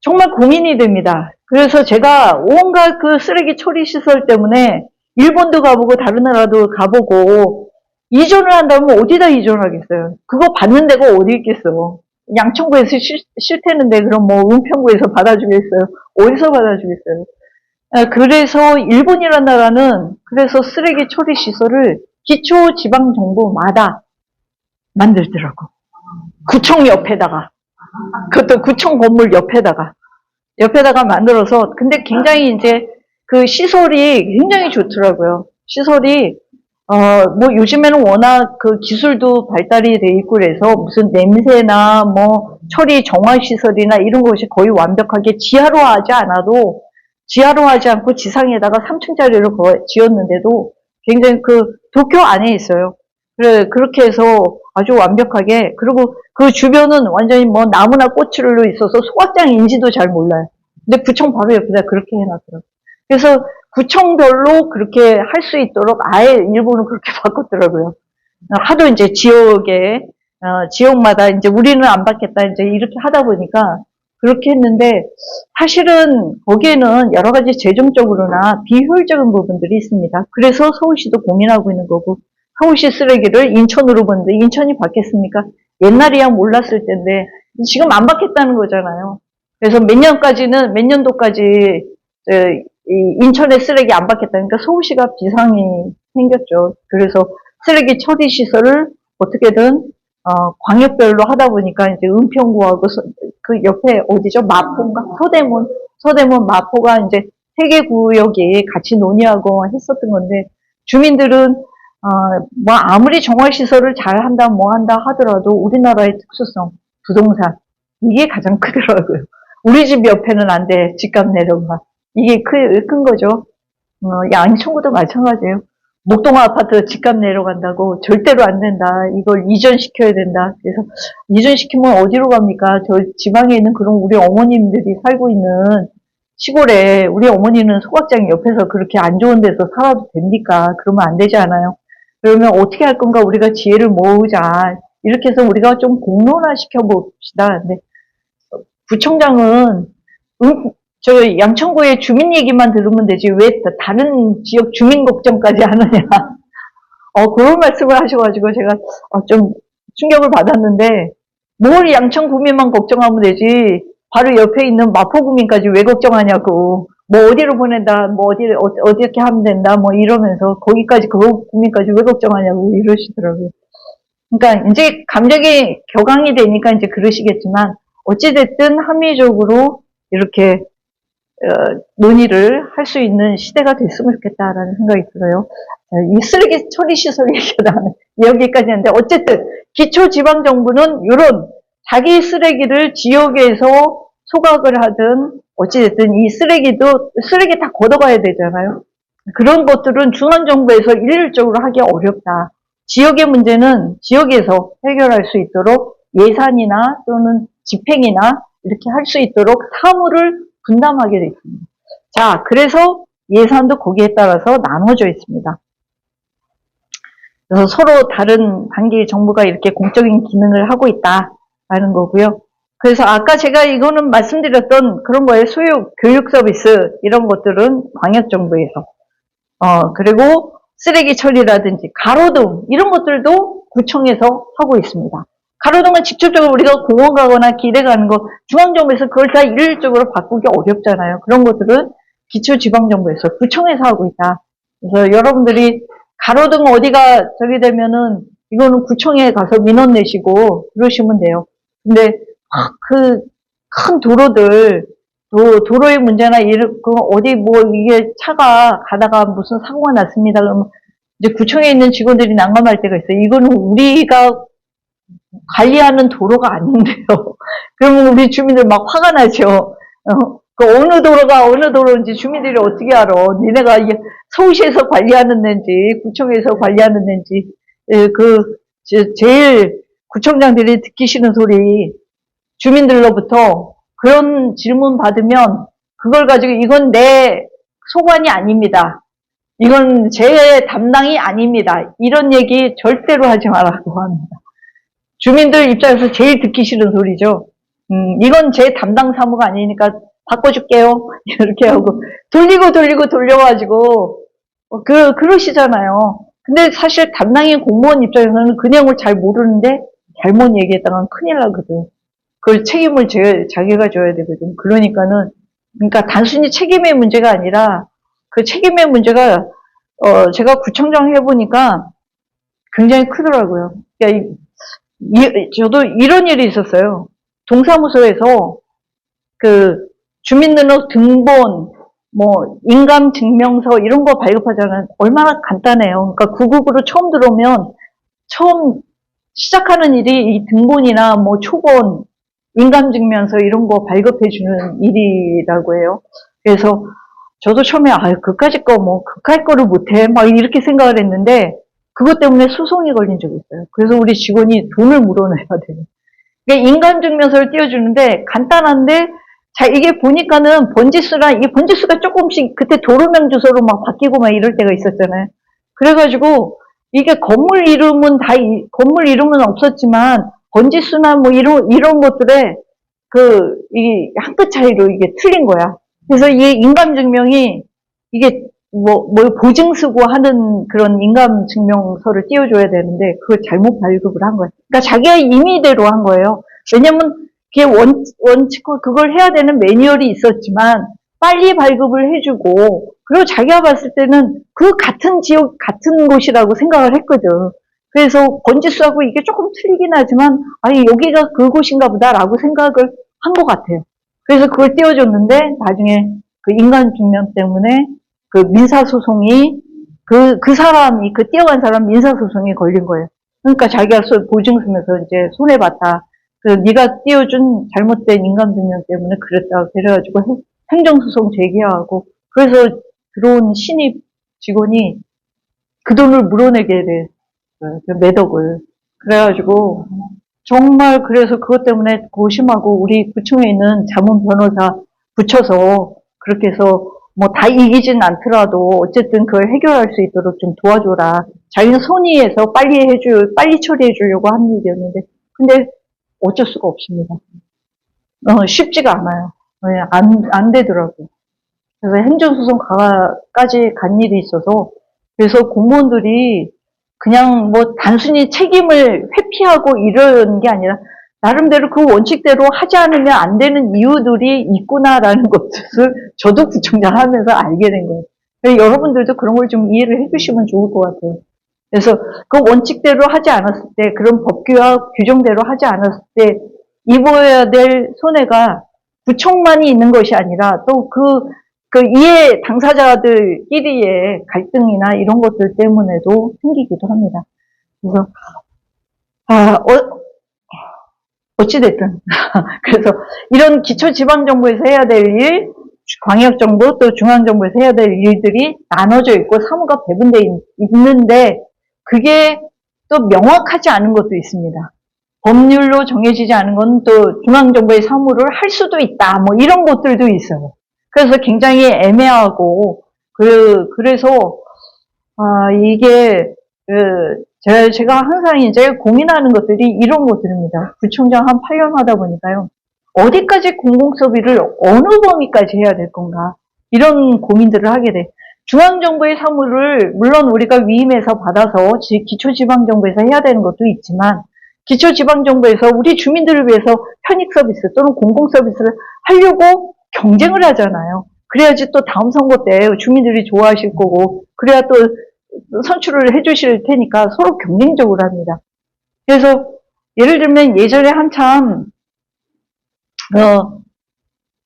정말 고민이 됩니다. 그래서 제가 온갖 그 쓰레기 처리 시설 때문에 일본도 가보고 다른 나라도 가보고 이전을 한다면 어디다 이전하겠어요? 그거 받는 데가 어디 있겠어? 양천구에서 싫다는데 그럼 뭐 은평구에서 받아주겠어요? 어디서 받아주겠어요? 그래서 일본이라는 나라는 그래서 쓰레기 처리 시설을 기초지방정부마다 만들더라고. 구청 옆에다가. 그것도 구청 건물 옆에다가 만들어서, 근데 굉장히 이제 그 시설이 굉장히 좋더라고요. 시설이, 뭐 요즘에는 워낙 그 기술도 발달이 돼 있고 그래서 무슨 냄새나 뭐 처리 정화 시설이나 이런 것이 거의 완벽하게 지하로 하지 않고 지상에다가 3층짜리를 지었는데도 굉장히 그 도쿄 안에 있어요. 그렇게 해서 아주 완벽하게, 그리고 그 주변은 완전히 뭐 나무나 꽃으로 있어서 소각장인지도 잘 몰라요. 근데 구청 바로 옆에다 그렇게 해놨더라고요. 그래서 구청별로 그렇게 할 수 있도록 아예 일본은 그렇게 바꿨더라고요. 하도 이제 지역마다 이제 우리는 안 받겠다 이제 이렇게 하다 보니까 그렇게 했는데, 사실은 거기에는 여러 가지 재정적으로나 비효율적인 부분들이 있습니다. 그래서 서울시도 고민하고 있는 거고, 서울시 쓰레기를 인천으로 보는데 인천이 받겠습니까? 옛날이야 몰랐을 텐데 지금 안 받겠다는 거잖아요. 그래서 몇 년도까지 인천의 쓰레기 안 받겠다니까 서울시가 비상이 생겼죠. 그래서 쓰레기 처리 시설을 어떻게든 광역별로 하다 보니까 이제 은평구하고 그 옆에 어디죠? 마포인가? 서대문 마포가 이제 3개 구역이 같이 논의하고 했었던 건데, 주민들은 뭐 아무리 정화시설을 잘 한다 뭐 한다 하더라도 우리나라의 특수성, 부동산, 이게 가장 크더라고요. 우리 집 옆에는 안 돼, 집값 내려가. 이게 큰 거죠. 양천구도 마찬가지예요. 목동아 아파트 집값 내려간다고 절대로 안 된다. 이걸 이전시켜야 된다. 그래서 이전시키면 어디로 갑니까? 저 지방에 있는 그런 우리 어머님들이 살고 있는 시골에 우리 어머니는 소각장 옆에서 그렇게 안 좋은 데서 살아도 됩니까? 그러면 안 되지 않아요? 그러면 어떻게 할 건가? 우리가 지혜를 모으자. 이렇게 해서 우리가 좀 공론화 시켜봅시다. 근데 구청장은 저 양천구의 주민 얘기만 들으면 되지 왜 다른 지역 주민 걱정까지 하느냐. 그런 말씀을 하셔가지고 제가 좀 충격을 받았는데, 뭘 양천구민만 걱정하면 되지 바로 옆에 있는 마포구민까지 왜 걱정하냐고. 뭐 어디로 보낸다, 뭐 어떻게 하면 된다, 뭐 이러면서 거기까지 그 구민까지 왜 걱정하냐고 이러시더라고요. 그러니까 이제 감정이 격앙이 되니까 이제 그러시겠지만, 어찌됐든 합리적으로 이렇게 논의를 할 수 있는 시대가 됐으면 좋겠다라는 생각이 들어요. 이 쓰레기 처리 시설 얘기가 여기까지 했는데, 어쨌든 기초지방정부는 이런 자기 쓰레기를 지역에서 소각을 하든 어찌됐든 이 쓰레기 다 걷어가야 되잖아요. 그런 것들은 중앙정부에서 일률적으로 하기 어렵다. 지역의 문제는 지역에서 해결할 수 있도록 예산이나 또는 집행이나 이렇게 할 수 있도록 사무를 분담하게 되어 있습니다. 자, 그래서 예산도 거기에 따라서 나눠져 있습니다. 그래서 서로 다른 단계 정부가 이렇게 공적인 기능을 하고 있다라는 거고요. 그래서 아까 제가 이거는 말씀드렸던 그런 거예요. 소유 교육 서비스 이런 것들은 광역정부에서, 그리고 쓰레기 처리라든지 가로등 이런 것들도 구청에서 하고 있습니다. 가로등은 직접적으로 우리가 공원 가거나 길에 가는 거 중앙정부에서 그걸 다 일률적으로 바꾸기 어렵잖아요. 그런 것들은 기초지방정부에서 구청에서 하고 있다. 그래서 여러분들이 가로등 어디가 저기 되면은 이거는 구청에 가서 민원 내시고 그러시면 돼요. 근데 그 큰 도로들, 도로의 문제나 어디 뭐 이게 차가 가다가 무슨 사고가 났습니다. 그러면 이제 구청에 있는 직원들이 난감할 때가 있어요. 이거는 우리가 관리하는 도로가 아닌데요. 그러면 우리 주민들 막 화가 나죠. 그 어느 도로인지 주민들이 어떻게 알아? 니네가 서울시에서 관리하는 데인지 구청에서 관리하는 데인지. 제일 구청장들이 듣기 싫은 소리, 주민들로부터 그런 질문 받으면 그걸 가지고 이건 내 소관이 아닙니다. 이건 제 담당이 아닙니다. 이런 얘기 절대로 하지 말라고 합니다. 주민들 입장에서 제일 듣기 싫은 소리죠. 이건 제 담당 사무가 아니니까 바꿔줄게요. 이렇게 하고 돌리고 돌려가지고 그러시잖아요. 근데 사실 담당인 공무원 입장에서는 그 내용을 잘 모르는데 잘못 얘기했다간 큰일 나거든. 그걸 책임을 자기가 져야 되거든. 그러니까 단순히 책임의 문제가 아니라 그 책임의 문제가 제가 구청장 해보니까 굉장히 크더라고요. 그러니까 저도 이런 일이 있었어요. 동사무소에서 그 주민등록 등본, 뭐 인감증명서 이런 거 발급하자면 얼마나 간단해요. 그러니까 구급으로 처음 들어오면 처음 시작하는 일이 이 등본이나 뭐 초본, 인감증명서 이런 거 발급해주는 일이라고 해요. 그래서 저도 처음에 그까짓 거 뭐 그까짓 거를 못해 막 이렇게 생각을 했는데 그것 때문에 소송이 걸린 적이 있어요. 그래서 우리 직원이 돈을 물어내야 돼요. 그러니까 인감증명서를 띄워주는데 간단한데 자 이게 보니까는 번지수랑 이 번지수가 조금씩 그때 도로명 주소로 막 바뀌고 막 이럴 때가 있었잖아요. 그래가지고 이게 건물 이름은 건물 이름은 없었지만 번지수나 뭐 이런 것들에 이 한 끗 차이로 이게 틀린 거야. 그래서 이 인감증명이 이게 뭐 보증쓰고 하는 그런 인감증명서를 띄워줘야 되는데 그걸 잘못 발급을 한 거예요. 그러니까 자기가 임의대로 한 거예요. 왜냐면 그게 원칙과 그걸 해야 되는 매뉴얼이 있었지만 빨리 발급을 해주고 그리고 자기가 봤을 때는 그 같은 지역 같은 곳이라고 생각을 했거든. 그래서 번지수하고 이게 조금 틀리긴 하지만 아니 여기가 그곳인가 보다라고 생각을 한 것 같아요. 그래서 그걸 띄워줬는데 나중에 그 인감증명 때문에 그 민사소송이 그 사람이 그 띄워간 사람 민사소송이 걸린 거예요. 그러니까 자기가 보증 쓰면서 이제 손해봤다. 네가 띄워준 잘못된 인감증명 때문에 그랬다. 그래가지고 행정소송 제기하고 그래서 들어온 신입 직원이 그 돈을 물어내게 돼. 몇 억을. 그래가지고 정말 그래서 그것 때문에 고심하고 우리 구청에 있는 자문 변호사 붙여서 그렇게 해서 뭐 다 이기진 않더라도 어쨌든 그걸 해결할 수 있도록 좀 도와줘라. 자기는 선의해서 빨리 처리해 주려고 하는 일이었는데 근데 어쩔 수가 없습니다. 쉽지가 않아요. 안 되더라고요. 그래서 행정소송까지 간 일이 있어서 그래서 공무원들이 그냥 뭐 단순히 책임을 회피하고 이런 게 아니라 나름대로 그 원칙대로 하지 않으면 안 되는 이유들이 있구나라는 것을 저도 구청장 하면서 알게 된 거예요. 여러분들도 그런 걸 좀 이해를 해주시면 좋을 것 같아요. 그래서 그 원칙대로 하지 않았을 때 그런 법규와 규정대로 하지 않았을 때 입어야 될 손해가 구청만이 있는 것이 아니라 또 그 이해 당사자들끼리의 갈등이나 이런 것들 때문에도 생기기도 합니다. 그래서 어찌됐든 그래서 이런 기초지방정부에서 해야 될 일, 광역정부 또 중앙정부에서 해야 될 일들이 나눠져 있고 사무가 배분되어 있는데 그게 또 명확하지 않은 것도 있습니다. 법률로 정해지지 않은 건 또 중앙정부의 사무를 할 수도 있다. 뭐 이런 것들도 있어요. 그래서 굉장히 애매하고 그래서 이게 제가 항상 이제 고민하는 것들이 이런 것들입니다. 구청장 한 8년 하다 보니까요. 어디까지 공공서비를 어느 범위까지 해야 될 건가 이런 고민들을 하게 돼. 중앙정부의 사무를 물론 우리가 위임해서 받아서 기초지방정부에서 해야 되는 것도 있지만 기초지방정부에서 우리 주민들을 위해서 편익서비스 또는 공공서비스를 하려고 경쟁을 하잖아요. 그래야지 또 다음 선거 때 주민들이 좋아하실 거고 그래야 또 선출을 해주실 테니까 서로 경쟁적으로 합니다. 그래서 예를 들면 예전에 한참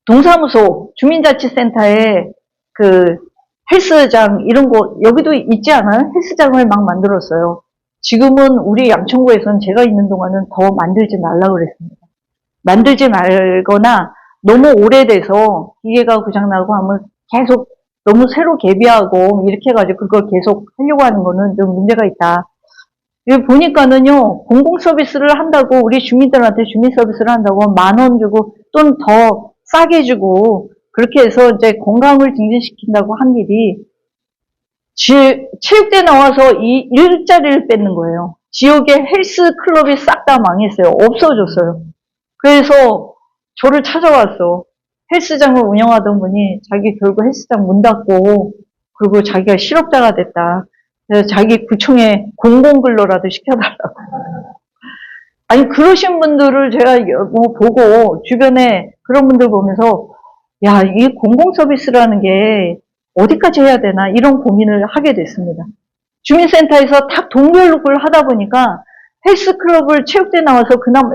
동사무소 주민자치센터에 헬스장 이런 거 여기도 있지 않아요? 헬스장을 막 만들었어요. 지금은 우리 양천구에서는 제가 있는 동안은 더 만들지 말라고 그랬습니다. 만들지 말거나 너무 오래돼서 기계가 고장나고 하면 계속 너무 새로 개비하고 이렇게 해가지고 그걸 계속 하려고 하는 거는 좀 문제가 있다. 여기 보니까는요, 공공 서비스를 한다고, 우리 주민들한테 주민 서비스를 한다고 10,000원 주고, 또는 더 싸게 주고, 그렇게 해서 이제 건강을 증진시킨다고 한 일이, 체육대 나와서 이 일자리를 뺏는 거예요. 지역의 헬스 클럽이 싹 다 망했어요. 없어졌어요. 그래서 저를 찾아왔어. 헬스장을 운영하던 분이 자기 결국 헬스장 문 닫고, 그리고 자기가 실업자가 됐다. 그래서 자기 구청에 공공근로라도 시켜달라고. 아니, 그러신 분들을 제가 뭐 보고, 주변에 그런 분들 보면서, 야, 이 공공 서비스라는 게 어디까지 해야 되나, 이런 고민을 하게 됐습니다. 주민센터에서 딱 동별록을 하다 보니까 헬스클럽을 체육대 나와서 그나마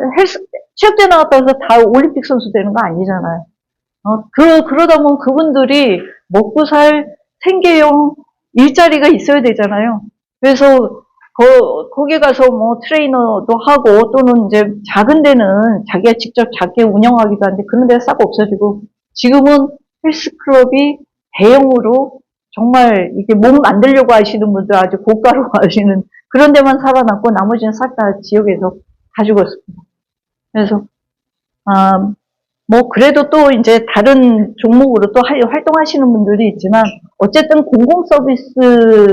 체육대 나왔다고 해서 다 올림픽 선수 되는 거 아니잖아요. 그러다 보면 그분들이 먹고 살 생계형 일자리가 있어야 되잖아요. 그래서 거기 가서 뭐 트레이너도 하고 또는 이제 작은 데는 자기가 직접 작게 운영하기도 하는데 그런 데가 싹 없어지고 지금은 헬스클럽이 대형으로 정말 이게 몸 만들려고 하시는 분들 아주 고가로 하시는 그런 데만 살아남고 나머지는 싹 다 지역에서 다 죽었습니다. 그래서 뭐 그래도 또 이제 다른 종목으로 또 활동하시는 분들이 있지만 어쨌든 공공 서비스의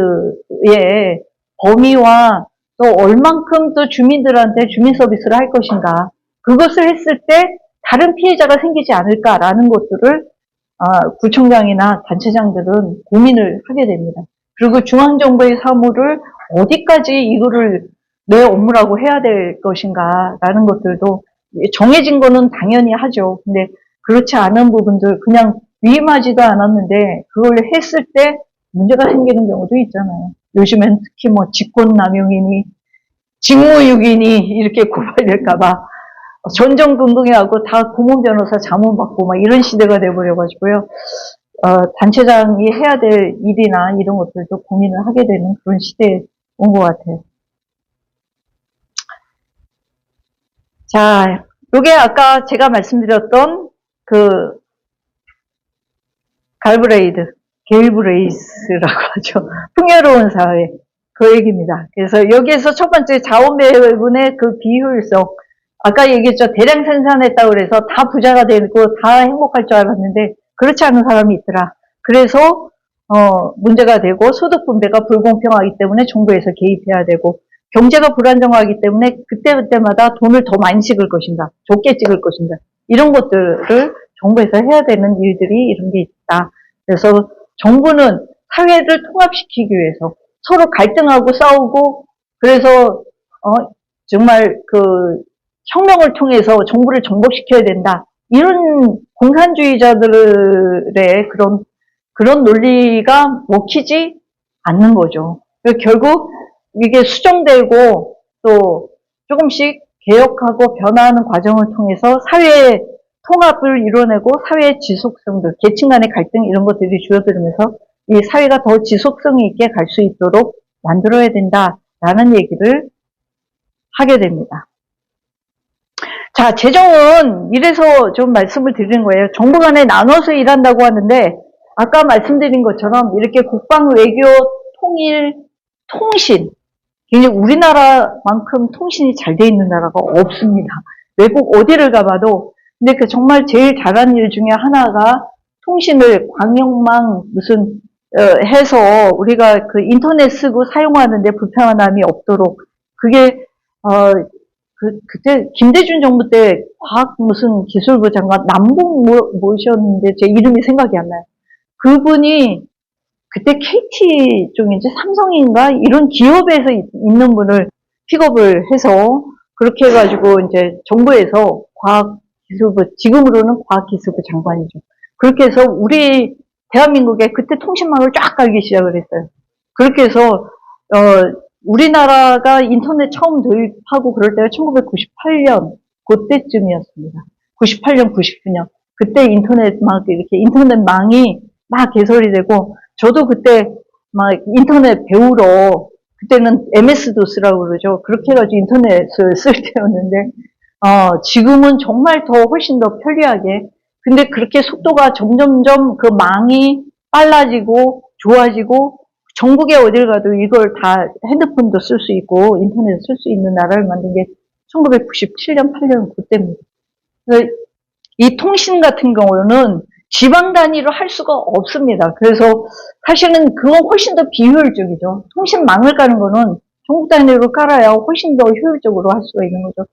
범위와 또 얼만큼 또 주민들한테 주민 서비스를 할 것인가 그것을 했을 때 다른 피해자가 생기지 않을까라는 것들을 구청장이나 단체장들은 고민을 하게 됩니다. 그리고 중앙정부의 사무를 어디까지 이거를 내 업무라고 해야 될 것인가라는 것들도 정해진 거는 당연히 하죠. 근데 그렇지 않은 부분들 그냥 위임하지도 않았는데 그걸 했을 때 문제가 생기는 경우도 있잖아요. 요즘엔 특히 뭐 직권남용이니 직무유기니 이렇게 고발될까봐 전전긍긍해갖고 다 고문 변호사 자문받고 막 이런 시대가 돼버려가지고요. 단체장이 해야 될 일이나 이런 것들도 고민을 하게 되는 그런 시대에 온 것 같아요. 자, 요게 아까 제가 말씀드렸던 그 게일브레이스라고 하죠. 풍요로운 사회 그 얘기입니다. 그래서 여기에서 첫 번째 자원 배분의 그 비효율성 아까 얘기했죠. 대량 생산했다고 그래서 다 부자가 되고 다 행복할 줄 알았는데 그렇지 않은 사람이 있더라. 그래서 문제가 되고 소득 분배가 불공평하기 때문에 정부에서 개입해야 되고 경제가 불안정하기 때문에 그때마다 돈을 더 많이 찍을 것인가 적게 찍을 것인가 이런 것들을 정부에서 해야 되는 일들이 이런 게 있다. 그래서 정부는 사회를 통합시키기 위해서 서로 갈등하고 싸우고 그래서 정말 그 혁명을 통해서 정부를 정복시켜야 된다. 이런 공산주의자들의 그런 논리가 먹히지 않는 거죠. 결국 이게 수정되고 또 조금씩 개혁하고 변화하는 과정을 통해서 사회의 통합을 이뤄내고 사회의 지속성들, 계층 간의 갈등 이런 것들이 줄어들면서 이 사회가 더 지속성 있게 갈 수 있도록 만들어야 된다라는 얘기를 하게 됩니다. 자, 재정은 이래서 좀 말씀을 드리는 거예요. 정부 간에 나눠서 일한다고 하는데 아까 말씀드린 것처럼 이렇게 국방, 외교, 통일, 통신 굉장히 우리나라만큼 통신이 잘 돼 있는 나라가 없습니다. 외국 어디를 가봐도 근데 그 정말 제일 잘하는 일 중에 하나가 통신을 광역망 무슨 해서 우리가 그 인터넷 쓰고 사용하는데 불편함이 없도록 그게 그때 김대중 정부 때 과학 무슨 기술부 장관 남북 모셨는데 제 이름이 생각이 안 나요. 그분이 그때 KT 쪽인지 삼성인가 이런 기업에서 있는 분을 픽업을 해서 그렇게 해가지고 이제 정부에서 과학기술부 지금으로는 과학기술부 장관이죠. 그렇게 해서 우리 대한민국에 그때 통신망을 쫙 깔기 시작을 했어요. 그렇게 해서 우리나라가 인터넷 처음 도입하고 그럴 때가 1998년 그때쯤이었습니다. 98년, 99년 그때 인터넷망이 막 개설이 되고 저도 그때 막 인터넷 배우러 그때는 MS-DOS라고 그러죠. 그렇게 해가지고 인터넷을 쓸 때였는데 지금은 정말 더 훨씬 더 편리하게 근데 그렇게 속도가 점점점 그 망이 빨라지고 좋아지고 전국에 어딜 가도 이걸 다 핸드폰도 쓸 수 있고 인터넷 쓸 수 있는 나라를 만든 게 1997년, 8년 그때입니다. 이 통신 같은 경우는 지방 단위로 할 수가 없습니다. 그래서 사실은 그건 훨씬 더 비효율적이죠. 통신망을 까는 거는 전국 단위로 깔아야 훨씬 더 효율적으로 할 수가 있는 거죠.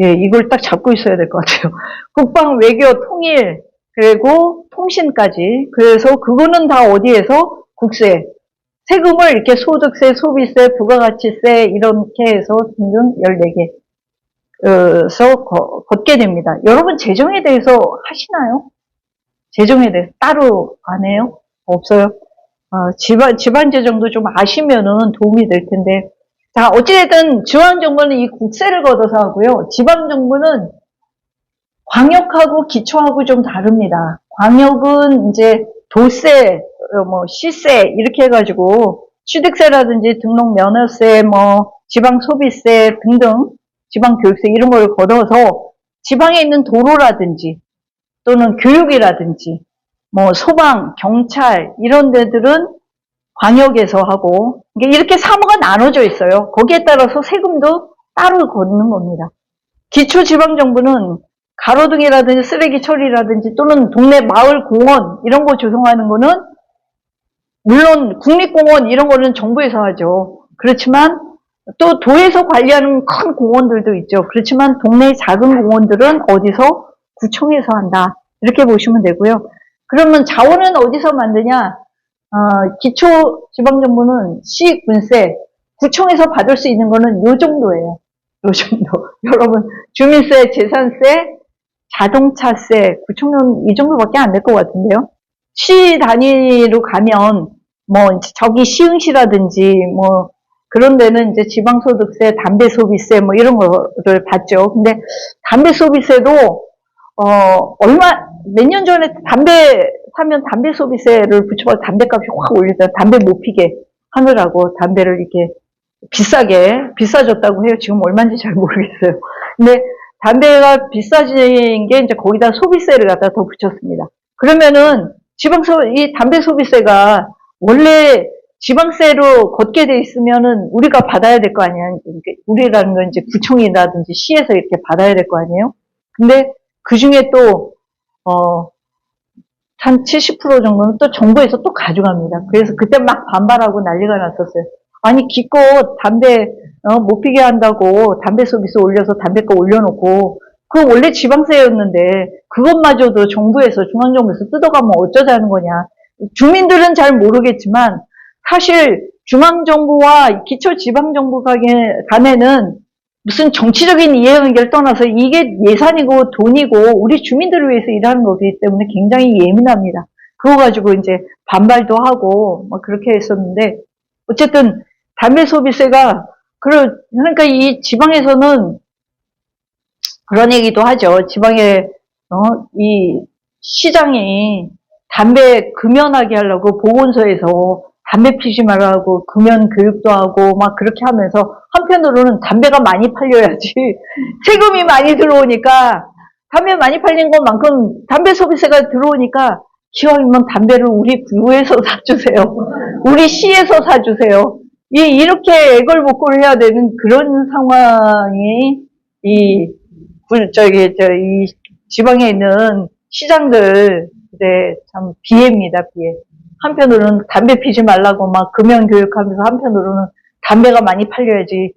예, 이걸 딱 잡고 있어야 될 것 같아요. 국방, 외교, 통일, 그리고 통신까지. 그래서 그거는 다 어디에서? 국세. 세금을 이렇게 소득세, 소비세, 부가가치세 이렇게 해서 등등 14개. 서 걷게 됩니다. 여러분 재정에 대해서 하시나요? 재정에 대해서 따로 안 해요? 없어요? 지방 재정도 좀 아시면은 도움이 될 텐데. 자, 어찌됐든 중앙정부는 이 국세를 걷어서 하고요. 지방정부는 광역하고 기초하고 좀 다릅니다. 광역은 이제 도세, 시세 이렇게 해가지고 취득세라든지 등록면허세, 지방소비세 등등 지방교육세 이런 걸 걷어서 지방에 있는 도로라든지 또는 교육이라든지 소방, 경찰 이런 데들은 광역에서 하고 이렇게 사무가 나눠져 있어요. 거기에 따라서 세금도 따로 걷는 겁니다. 기초지방정부는 가로등이라든지 쓰레기 처리라든지 또는 동네 마을 공원 이런 거 조성하는 거는 물론 국립공원 이런 거는 정부에서 하죠. 그렇지만 또 도에서 관리하는 큰 공원들도 있죠. 그렇지만 동네 작은 공원들은 어디서? 구청에서 한다. 이렇게 보시면 되고요. 그러면 자원은 어디서 만드냐? 기초지방정부는 시, 군세, 구청에서 받을 수 있는 거는 요 정도예요. 요 정도. 여러분, 주민세, 재산세, 자동차세, 구청은 이 정도밖에 안 될 것 같은데요. 시 단위로 가면, 저기 시흥시라든지, 그런 데는 이제 지방소득세, 담배소비세, 이런 거를 받죠. 근데 담배소비세도, 몇 년 전에 담배 사면 담배소비세를 붙여서 담배값이 확 올리잖아요. 담배 못 피게 하느라고 담배를 이렇게 비싸졌다고 해요. 지금 얼마인지 잘 모르겠어요. 근데 담배가 비싸진 게 이제 거기다 소비세를 갖다 더 붙였습니다. 그러면은 이 담배 소비세가 원래 지방세로 걷게 돼 있으면은 우리가 받아야 될 거 아니에요. 우리라는 건 이제 구청이라든지 시에서 이렇게 받아야 될 거 아니에요. 근데 그 중에 또, 한 70% 정도는 또 정부에서 또 가져갑니다. 그래서 그때 막 반발하고 난리가 났었어요. 아니, 기껏 담배, 못 피게 한다고 담배 소비세 올려서 담배값 올려놓고, 그거 원래 지방세였는데, 그것마저도 정부에서, 중앙정부에서 뜯어가면 어쩌자는 거냐. 주민들은 잘 모르겠지만, 사실 중앙정부와 기초지방정부 간에는 무슨 정치적인 이해관계를 떠나서 이게 예산이고 돈이고 우리 주민들을 위해서 일하는 거기 때문에 굉장히 예민합니다. 그거 가지고 이제 반발도 하고 그렇게 했었는데 어쨌든 담배 소비세가 그러니까 이 지방에서는 그런 얘기도 하죠. 지방에 이 시장이 담배 금연하게 하려고 보건소에서 담배 피지 말라고 금연 교육도 하고 그렇게 하면서 한편으로는 담배가 많이 팔려야지 세금이 많이 들어오니까 담배 많이 팔린 것만큼 담배 소비세가 들어오니까 기왕이면 담배를 우리 구에서 사주세요. 우리 시에서 사주세요. 이렇게 애걸복걸을 해야 되는 그런 상황이 이 지방에 있는 시장들 참 비애입니다. 비애. 한편으로는 담배 피지 말라고 금연 교육하면서 한편으로는 담배가 많이 팔려야지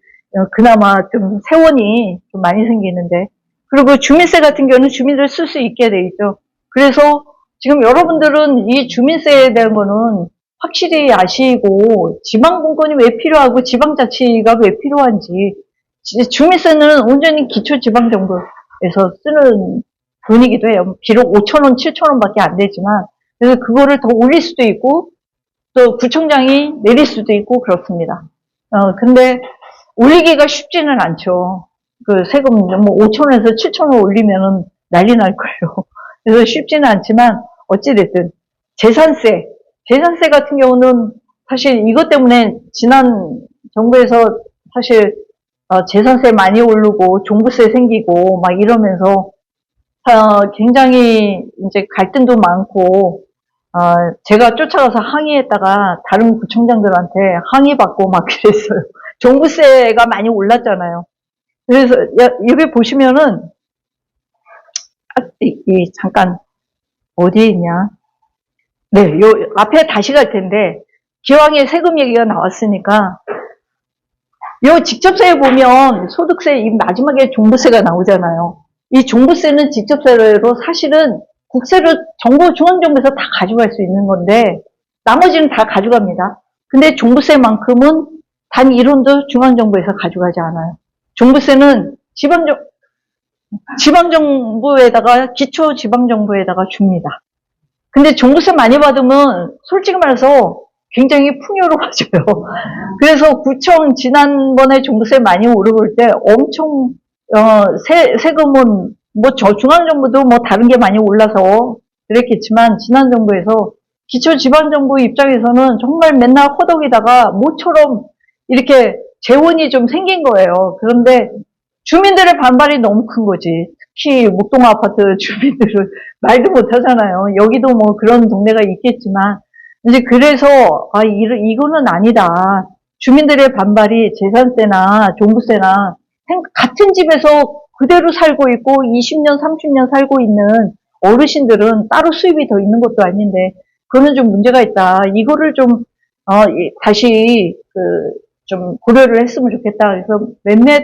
그나마 좀 세원이 좀 많이 생기는데 그리고 주민세 같은 경우는 주민들 쓸 수 있게 돼 있죠. 그래서 지금 여러분들은 이 주민세에 대한 거는 확실히 아시고 지방분권이 왜 필요하고 지방자치가 왜 필요한지 주민세는 온전히 기초지방정부에서 쓰는 돈이기도 해요. 비록 5,000원, 7,000원 밖에 안 되지만 그래서 그거를 더 올릴 수도 있고 또 구청장이 내릴 수도 있고 그렇습니다. 근데 올리기가 쉽지는 않죠. 그 세금 5,000원에서 7,000원 올리면은 난리 날 거예요. 그래서 쉽지는 않지만 어찌됐든 재산세 같은 경우는 사실 이것 때문에 지난 정부에서 사실 재산세 많이 오르고 종부세 생기고 이러면서 굉장히 이제 갈등도 많고 제가 쫓아가서 항의했다가 다른 구청장들한테 항의받고 막 그랬어요. 종부세가 많이 올랐잖아요. 그래서 여기 보시면은 잠깐 어디에 있냐? 네, 요 앞에 다시 갈 텐데 기왕에 세금 얘기가 나왔으니까 요 직접세에 보면 소득세 이 마지막에 종부세가 나오잖아요. 이 종부세는 직접세로 사실은 국세를 중앙정부에서 다 가져갈 수 있는 건데 나머지는 다 가져갑니다. 근데 종부세만큼은 단 1원도 중앙정부에서 가져가지 않아요. 종부세는 지방정부에다가 기초지방정부에다가 줍니다. 근데 종부세 많이 받으면 솔직히 말해서 굉장히 풍요로워져요. 그래서 구청 지난번에 종부세 많이 오르고 때 엄청 세금은 뭐 중앙정부도 뭐 다른 게 많이 올라서 그랬겠지만 지난 정부에서 기초지방정부 입장에서는 정말 맨날 호덕이다가 모처럼 이렇게 재원이 좀 생긴 거예요. 그런데 주민들의 반발이 너무 큰 거지. 특히 목동 아파트 주민들은 말도 못 하잖아요. 여기도 뭐 그런 동네가 있겠지만 이제 그래서 이거는 아니다. 주민들의 반발이 재산세나 종부세나 같은 집에서 그대로 살고 있고 20년, 30년 살고 있는 어르신들은 따로 수입이 더 있는 것도 아닌데 그거는 좀 문제가 있다. 이거를 좀 다시 좀 고려를 했으면 좋겠다. 그래서 몇몇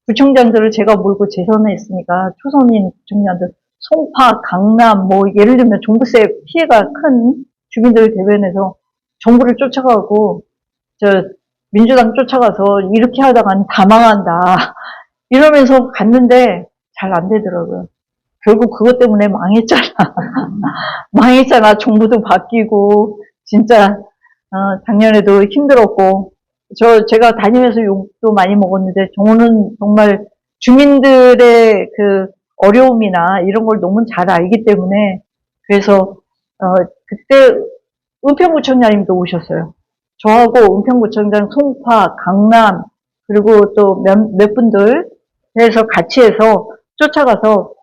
구청장들을 제가 몰고 재선했으니까 초선인 구청장들 송파, 강남 뭐 예를 들면 종부세 피해가 큰 주민들을 대변해서 정부를 쫓아가고 민주당 쫓아가서 이렇게 하다가는 다 망한다 이러면서 갔는데 잘 안 되더라고요. 결국 그것 때문에 망했잖아. 망했잖아. 정부도 바뀌고 진짜 작년에도 힘들었고 제가 다니면서 욕도 많이 먹었는데 저는 정말 주민들의 그 어려움이나 이런 걸 너무 잘 알기 때문에 그래서 그때 은평구청장님도 오셨어요. 저하고 은평구청장 송파, 강남 그리고 또 몇 분들 해서 같이 해서 쫓아가서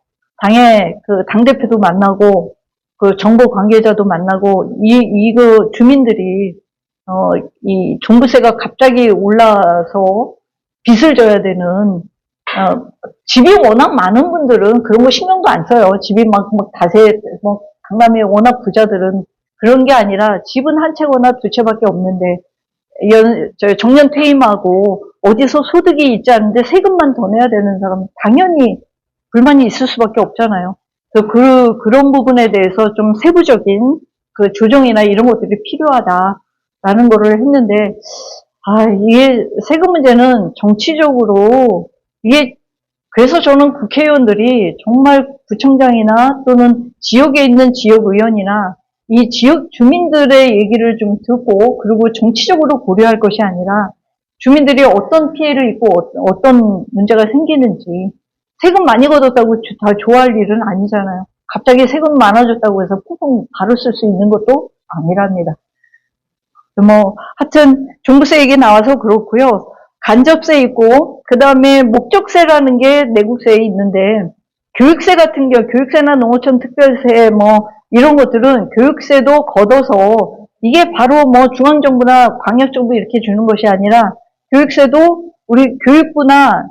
당대표도 만나고 그 정보 관계자도 만나고 이거 주민들이 이 종부세가 갑자기 올라서 빚을 져야 되는 집이 워낙 많은 분들은 그런 거 신경도 안 써요. 집이 막 다세 강남에 워낙 부자들은 그런 게 아니라 집은 한 채거나 두 채밖에 없는데 정년 퇴임하고 어디서 소득이 있지 않은데 세금만 더 내야 되는 사람은 당연히 불만이 있을 수밖에 없잖아요. 그래서 그런 부분에 대해서 좀 세부적인 그 조정이나 이런 것들이 필요하다라는 거를 했는데 이게 세금 문제는 정치적으로 그래서 저는 국회의원들이 정말 구청장이나 또는 지역에 있는 지역의원이나 이 지역 주민들의 얘기를 좀 듣고 그리고 정치적으로 고려할 것이 아니라 주민들이 어떤 피해를 입고 어떤 문제가 생기는지 세금 많이 걷었다고 다 좋아할 일은 아니잖아요. 갑자기 세금 많아졌다고 해서 퐁퐁 바로 쓸 수 있는 것도 아니랍니다. 하여튼 종부세 얘기 나와서 그렇고요. 간접세 있고 그 다음에 목적세라는 게 내국세에 있는데 교육세 같은 교육세나 농어촌 특별세 이런 것들은 교육세도 걷어서 이게 바로 중앙정부나 광역정부 이렇게 주는 것이 아니라 교육세도 우리 교육부나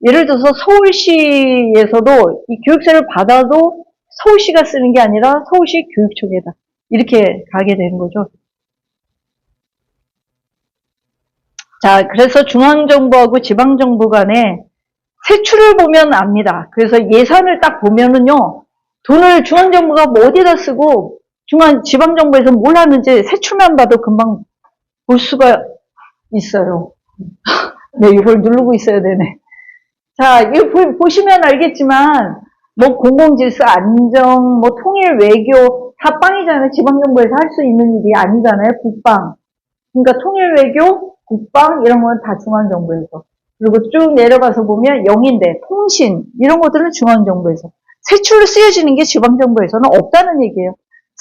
예를 들어서 서울시에서도 이 교육세를 받아도 서울시가 쓰는 게 아니라 서울시 교육청에다 이렇게 가게 되는 거죠. 자, 그래서 중앙정부하고 지방정부 간에 세출을 보면 압니다. 그래서 예산을 딱 보면은요, 돈을 중앙정부가 어디다 쓰고 지방정부에서 뭘 하는지 세출만 봐도 금방 볼 수가 있어요. 네, 이걸 누르고 있어야 되네. 자, 이거 보시면 알겠지만, 공공질서, 안정, 통일, 외교, 다 빵이잖아요. 지방정부에서 할 수 있는 일이 아니잖아요. 국방. 그러니까 통일, 외교, 국방, 이런 건 다 중앙정부에서. 그리고 쭉 내려가서 보면 영인대, 통신, 이런 것들은 중앙정부에서. 세출로 쓰여지는 게 지방정부에서는 없다는 얘기예요.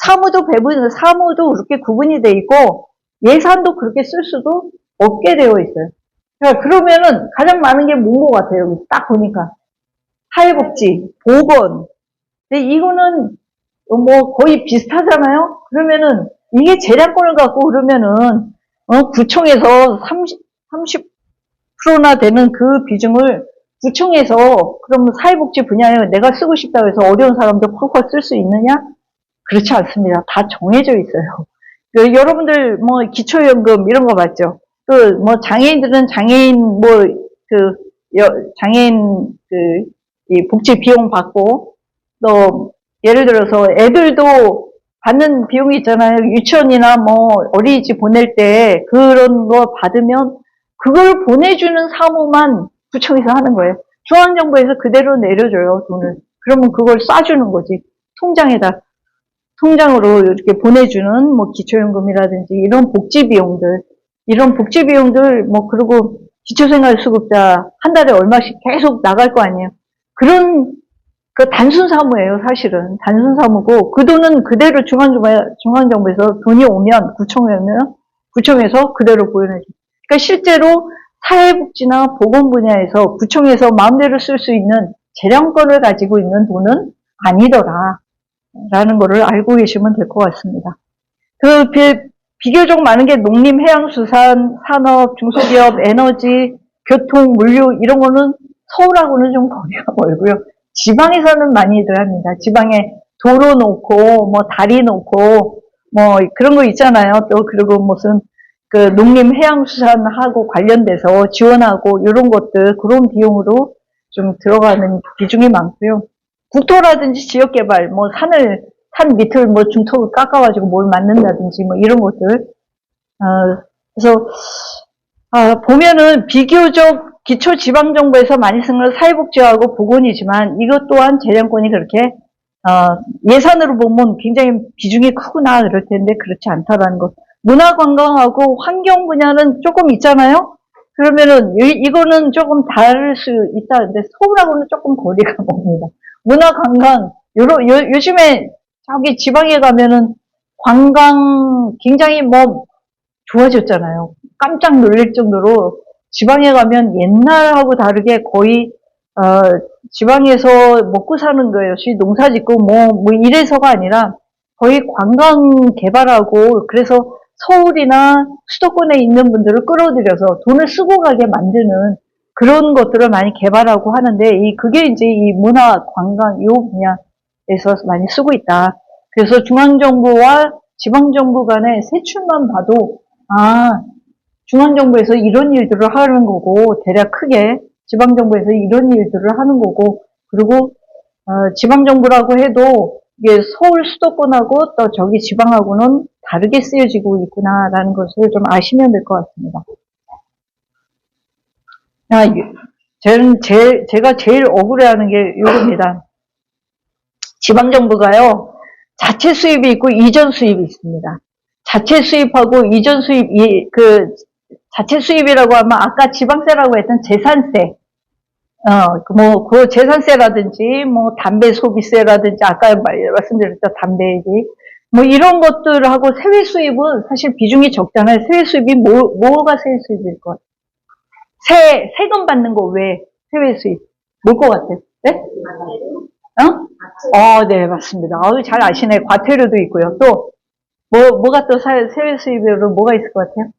사무도 그렇게 구분이 돼 있고, 예산도 그렇게 쓸 수도 없게 되어 있어요. 그러면은 가장 많은 게 뭔 것 같아요. 딱 보니까. 사회복지, 보건. 근데 이거는 뭐 거의 비슷하잖아요? 그러면은 이게 재량권을 갖고 그러면은 구청에서 30%나 되는 그 비중을 구청에서 그러면 사회복지 분야에 내가 쓰고 싶다고 해서 어려운 사람들 팍팍 쓸 수 있느냐? 그렇지 않습니다. 다 정해져 있어요. 여러분들 뭐 기초연금 이런 거 봤죠? 또 뭐 장애인들은 장애인 장애인 이 복지 비용 받고 또 예를 들어서 애들도 받는 비용이 있잖아요. 유치원이나 뭐 어린이집 보낼 때 그런 거 받으면 그걸 보내주는 사무만 구청에서 하는 거예요. 중앙정부에서 그대로 내려줘요, 돈을. 그러면 그걸 쏴주는 거지. 통장으로 이렇게 보내주는 뭐 기초연금이라든지 이런 복지 비용들 뭐 그리고 기초생활수급자 한 달에 얼마씩 계속 나갈 거 아니에요. 그런 그 단순 사무예요, 사실은. 단순 사무고 그 돈은 그대로 중앙정부에서 돈이 오면 구청에서 그대로 보여내죠. 그러니까 실제로 사회복지나 보건 분야에서 구청에서 마음대로 쓸 수 있는 재량권을 가지고 있는 돈은 아니더라. 라는 거를 알고 계시면 될 것 같습니다. 비교적 많은 게 농림, 해양, 수산, 산업, 중소기업, 에너지, 교통, 물류 이런 거는 서울하고는 좀 거리가 멀고요. 지방에서는 많이들 합니다. 지방에 도로 놓고 뭐 다리 놓고 뭐 그런 거 있잖아요. 또 그리고 무슨 그 농림, 해양, 수산하고 관련돼서 지원하고 이런 것들 그런 비용으로 좀 들어가는 비중이 많고요. 국토라든지 지역개발, 뭐 산 밑을 뭐 중턱을 깎아가지고 뭘 만든다든지 뭐 이런 것들. 그래서, 보면은 비교적 기초지방정부에서 많이 쓰는 건 사회복지하고 보건이지만 이것 또한 재량권이 그렇게, 예산으로 보면 굉장히 비중이 크구나 그럴 텐데 그렇지 않다라는 것. 문화관광하고 환경 분야는 조금 있잖아요? 그러면은 이거는 조금 다를 수 있다는데 서울하고는 조금 거리가 멉니다. 문화관광, 요즘에 저기 지방에 가면은 관광 굉장히 뭐 좋아졌잖아요. 깜짝 놀랄 정도로 지방에 가면 옛날하고 다르게 거의 지방에서 먹고 사는 거예요. 농사 짓고 뭐 이래서가 아니라 거의 관광 개발하고 그래서 서울이나 수도권에 있는 분들을 끌어들여서 돈을 쓰고 가게 만드는 그런 것들을 많이 개발하고 하는데 그게 이제 이 문화 관광 이 분야에서 많이 쓰고 있다. 그래서 중앙정부와 지방정부 간의 세출만 봐도 중앙정부에서 이런 일들을 하는 거고 대략 크게 지방정부에서 이런 일들을 하는 거고 그리고 지방정부라고 해도 이게 서울 수도권하고 또 저기 지방하고는 다르게 쓰여지고 있구나라는 것을 좀 아시면 될 것 같습니다. 제가 제일 억울해하는 게 이겁니다. 지방정부가요, 자체 수입이 있고 이전 수입이 있습니다. 자체 수입하고 이전 수입, 자체 수입이라고 하면 아까 지방세라고 했던 재산세, 그 재산세라든지, 뭐, 담배 소비세라든지, 아까 말씀드렸던 담배 얘기, 뭐, 이런 것들하고 세외 수입은 사실 비중이 적잖아요. 세외 수입이 뭐가 세외 수입일 것 같아요? 세금 받는 거 왜? 세외 수입. 뭘 것 같아요? 네? 네, 맞습니다. 잘 아시네. 과태료도 있고요. 또, 뭐가 또 세외 수입으로 뭐가 있을 것 같아요?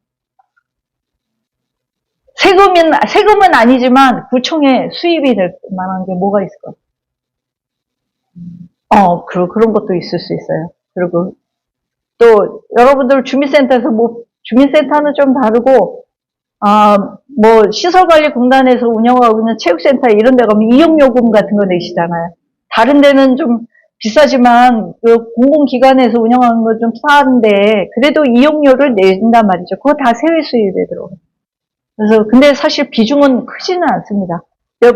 세금은 아니지만 구청에 수입이 될 만한 게 뭐가 있을 것 같아요? 그런 것도 있을 수 있어요. 그리고 또 여러분들 주민센터에서 주민센터는 좀 다르고 뭐 시설관리공단에서 운영하고 있는 체육센터 이런 데 가면 이용요금 같은 거 내시잖아요. 다른 데는 좀 비싸지만 그 공공기관에서 운영하는 건 좀 싸한데 그래도 이용료를 낸단 말이죠. 그거 다 세외 수입에 들어가요. 그래서 근데 사실 비중은 크지는 않습니다.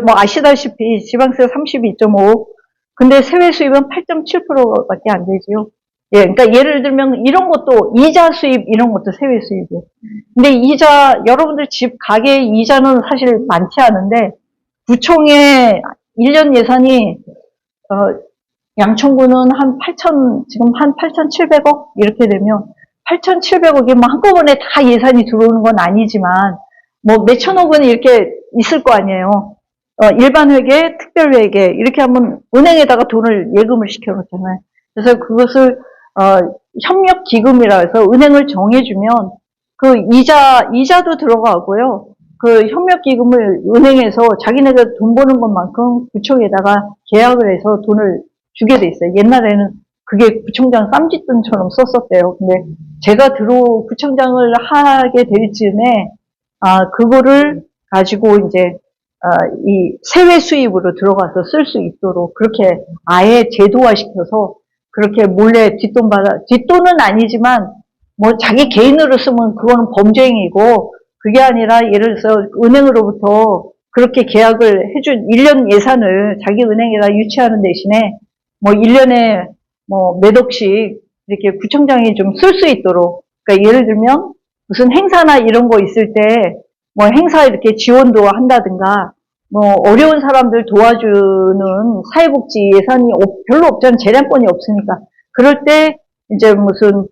뭐 아시다시피 지방세 32.5 근데 세외 수입은 8.7%밖에 안 되지요. 예, 그러니까 예를 들면 이런 것도 이자 수입 이런 것도 세외 수입이에요. 근데 여러분들 집 가게 이자는 사실 많지 않은데 구청의 1년 예산이 양천구는 지금 한 8,700억 이렇게 되면 8,700억이 뭐 한꺼번에 다 예산이 들어오는 건 아니지만 뭐 몇천억은 이렇게 있을 거 아니에요. 일반 회계, 특별 회계 이렇게 하면 은행에다가 돈을 예금을 시켜놓잖아요. 그래서 그것을 협력기금이라 해서 은행을 정해주면 그 이자도 들어가고요. 그 협력기금을 은행에서 자기네가 돈 버는 것만큼 구청에다가 계약을 해서 돈을 주게 돼 있어요. 옛날에는 그게 구청장 쌈짓돈처럼 썼었대요. 근데 제가 구청장을 하게 될 즈음에 그거를 가지고 이제 이 세외 수입으로 들어가서 쓸 수 있도록 그렇게 아예 제도화시켜서 그렇게 몰래 뒷돈은 아니지만 뭐 자기 개인으로 쓰면 그거는 범죄행위고 그게 아니라 예를 들어서 은행으로부터 그렇게 계약을 해준 1년 예산을 자기 은행에다 유치하는 대신에 뭐 1년에 뭐 몇 억씩 이렇게 구청장이 좀 쓸 수 있도록, 그러니까 예를 들면 무슨 행사나 이런 거 있을 때 뭐 행사 이렇게 지원도 한다든가 뭐 어려운 사람들 도와주는 사회복지 예산이 별로 없잖아요. 재량권이 없으니까. 그럴 때 이제 무슨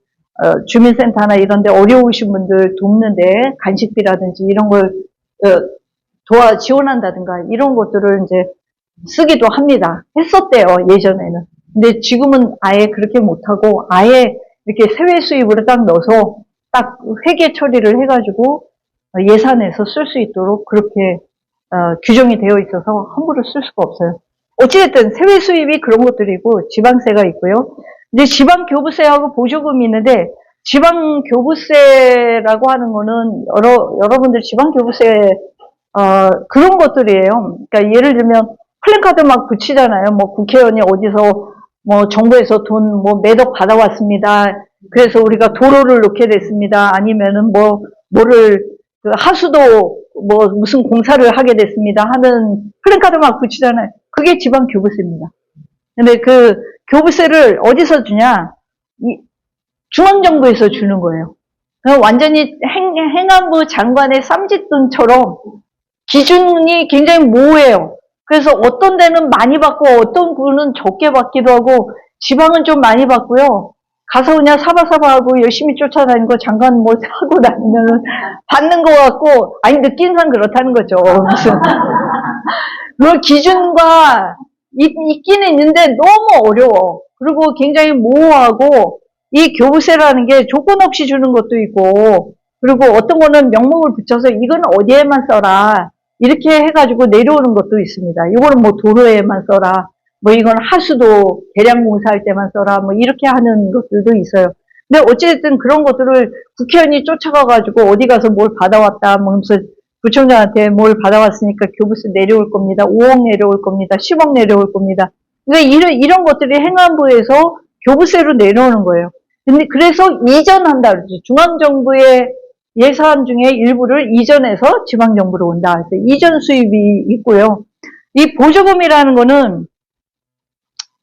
주민센터나 이런 데 어려우신 분들 돕는데 간식비라든지 이런 걸 지원한다든가 이런 것들을 이제 쓰기도 합니다. 했었대요, 예전에는. 근데 지금은 아예 그렇게 못하고 아예 이렇게 세외 수입으로 딱 넣어서 딱 회계 처리를 해가지고 예산에서 쓸 수 있도록 그렇게 규정이 되어 있어서 함부로 쓸 수가 없어요. 어찌됐든 세외 수입이 그런 것들이고 지방세가 있고요. 이제 지방교부세하고 보조금이 있는데 지방교부세라고 하는 거는 여러분들 지방교부세 그런 것들이에요. 그러니까 예를 들면 플래카드 막 붙이잖아요. 뭐 국회의원이 어디서 뭐 정부에서 돈 뭐 몇 억 받아왔습니다. 그래서 우리가 도로를 놓게 됐습니다. 아니면은 뭐를 그 하수도 뭐 무슨 공사를 하게 됐습니다 하는 플래카드 막 붙이잖아요. 그게 지방교부세입니다. 근데 그 교부세를 어디서 주냐? 중앙정부에서 주는 거예요. 완전히 행안부 장관의 쌈짓돈처럼 기준이 굉장히 모호해요. 그래서 어떤 데는 많이 받고 어떤 구는 적게 받기도 하고 지방은 좀 많이 받고요. 가서 그냥 사바사바하고 열심히 쫓아다니는 거 잠깐 뭐 사고 다니면은 받는 것 같고, 아니 느낌상 그렇다는 거죠. 무슨 그 기준과 있기는 있는데 너무 어려워. 그리고 굉장히 모호하고 이 교부세라는 게 조건 없이 주는 것도 있고, 그리고 어떤 거는 명목을 붙여서 이건 어디에만 써라 이렇게 해가지고 내려오는 것도 있습니다. 이거는 뭐 도로에만 써라, 뭐 이건 하수도 대량 공사할 때만 써라, 뭐 이렇게 하는 것들도 있어요. 근데 어쨌든 그런 것들을 국회의원이 쫓아가가지고 어디 가서 뭘 받아왔다, 뭐 하면서 구청장한테 뭘 받아왔으니까 교부세 내려올 겁니다. 5억 내려올 겁니다. 10억 내려올 겁니다. 그러니까 이런 것들이 행안부에서 교부세로 내려오는 거예요. 근데 그래서 이전한다 그러죠. 중앙정부의 예산 중에 일부를 이전해서 지방정부로 온다. 그래서 이전 수입이 있고요. 이 보조금이라는 거는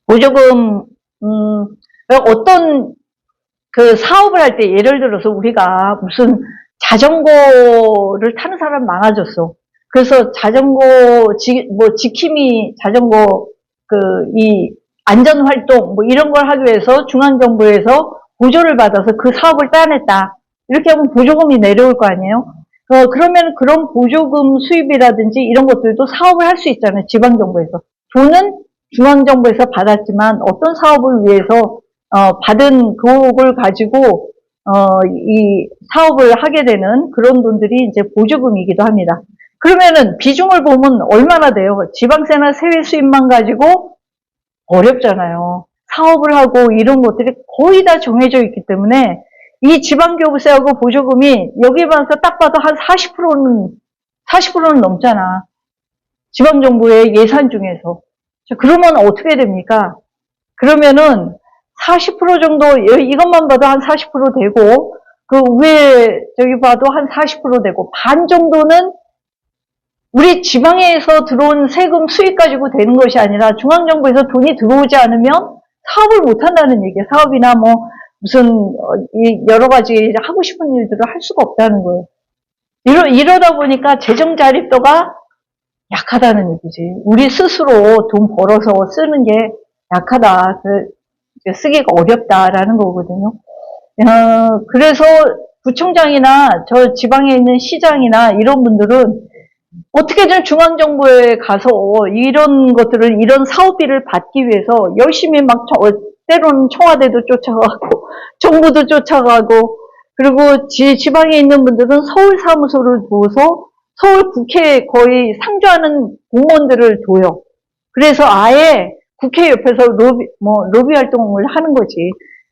보조금 어떤 그 사업을 할 때 예를 들어서 우리가 무슨 자전거를 타는 사람 많아졌어. 그래서 지킴이 자전거 이 안전활동 뭐 이런 걸 하기 위해서 중앙정부에서 보조를 받아서 그 사업을 따냈다. 이렇게 하면 보조금이 내려올 거 아니에요? 그러면 그런 보조금 수입이라든지 이런 것들도 사업을 할 수 있잖아요. 지방정부에서. 돈은 중앙정부에서 받았지만 어떤 사업을 위해서 받은 그걸 가지고 이 사업을 하게 되는 그런 돈들이 이제 보조금이기도 합니다. 그러면은 비중을 보면 얼마나 돼요? 지방세나 세외 수입만 가지고 어렵잖아요. 사업을 하고 이런 것들이 거의 다 정해져 있기 때문에 이 지방교부세하고 보조금이 여기에 봐서 딱 봐도 한 40%는 넘잖아. 지방정부의 예산 중에서. 그러면 어떻게 됩니까? 그러면은 40% 정도, 이것만 봐도 한 40% 되고, 그 위에 저기 봐도 한 40% 되고, 반 정도는 우리 지방에서 들어온 세금 수익 가지고 되는 것이 아니라 중앙정부에서 돈이 들어오지 않으면 사업을 못 한다는 얘기예요. 사업이나 뭐 무슨 여러 가지 하고 싶은 일들을 할 수가 없다는 거예요. 이러다 보니까 재정 자립도가 약하다는 얘기지. 우리 스스로 돈 벌어서 쓰는 게 약하다. 쓰기가 어렵다라는 거거든요. 그래서 구청장이나 저 지방에 있는 시장이나 이런 분들은 어떻게든 중앙정부에 가서 이런 것들을, 이런 사업비를 받기 위해서 열심히 막 때로는 청와대도 쫓아가고 정부도 쫓아가고 그리고 지방에 있는 분들은 서울 사무소를 두어서 서울 국회에 거의 상주하는 공무원들을 둬요. 그래서 아예 국회 옆에서 로비 활동을 하는 거지.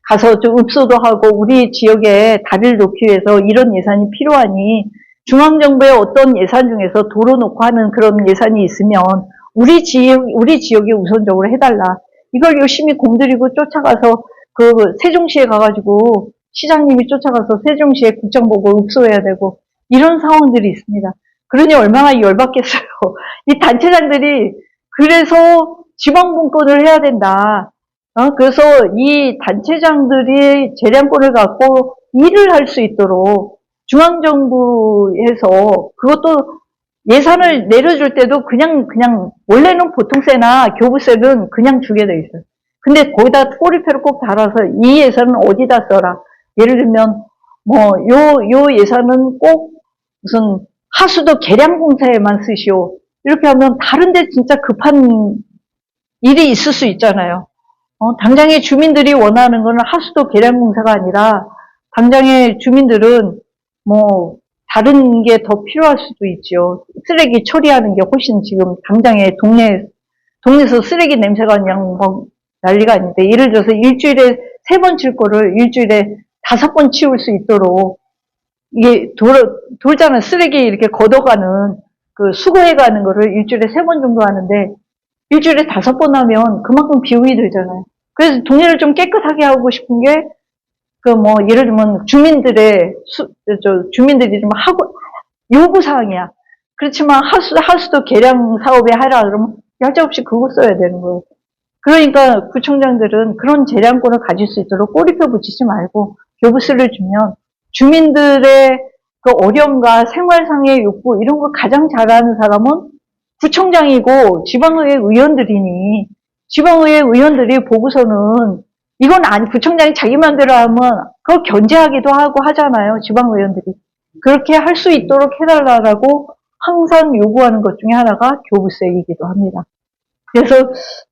가서 좀 읍소도 하고 우리 지역에 다리를 놓기 위해서 이런 예산이 필요하니 중앙정부의 어떤 예산 중에서 도로 놓고 하는 그런 예산이 있으면 우리 지역에 우선적으로 해달라. 이걸 열심히 공들이고 쫓아가서 그 세종시에 가가지고 시장님이 쫓아가서 세종시에 국장 보고 읍소해야 되고 이런 상황들이 있습니다. 그러니 얼마나 열받겠어요. 이 단체장들이 그래서 지방분권을 해야 된다. 그래서 이 단체장들이 재량권을 갖고 일을 할 수 있도록 중앙정부에서 그것도 예산을 내려줄 때도 그냥 원래는 보통세나 교부세는 그냥 주게 돼 있어요. 근데 거기다 꼬리표를 꼭 달아서 이 예산은 어디다 써라. 예를 들면 요 예산은 꼭 무슨 하수도 개량공사에만 쓰시오. 이렇게 하면 다른데 진짜 급한 일이 있을 수 있잖아요. 당장의 주민들이 원하는 거는 하수도 개량공사가 아니라 당장의 주민들은 다른 게 더 필요할 수도 있죠. 쓰레기 처리하는 게 훨씬 지금 당장에 동네에서 쓰레기 냄새가 그냥 난리가 아닌데 예를 들어서 일주일에 3번 칠 거를 일주일에 5번 치울 수 있도록 이게 돌잖아요. 쓰레기 이렇게 걷어가는 그 수거해가는 거를 일주일에 3번 정도 하는데 일주일에 5번 하면 그만큼 비용이 들잖아요. 그래서 동네를 좀 깨끗하게 하고 싶은 게 예를 들면 주민들이 좀 요구사항이야. 그렇지만 하수도 개량 사업에 하라 그러면 얄짤없이 그거 써야 되는 거예요. 그러니까 구청장들은 그런 재량권을 가질 수 있도록 꼬리표 붙이지 말고 교부세를 주면 주민들의 그 어려움과 생활상의 욕구 이런 걸 가장 잘 아는 사람은 구청장이고 지방의회 의원들이니 지방의회 의원들이 보고서는 이건 구청장이 자기 마음대로 하면 그걸 견제하기도 하고 하잖아요. 지방의원들이. 그렇게 할 수 있도록 해달라고 항상 요구하는 것 중에 하나가 교부세이기도 합니다. 그래서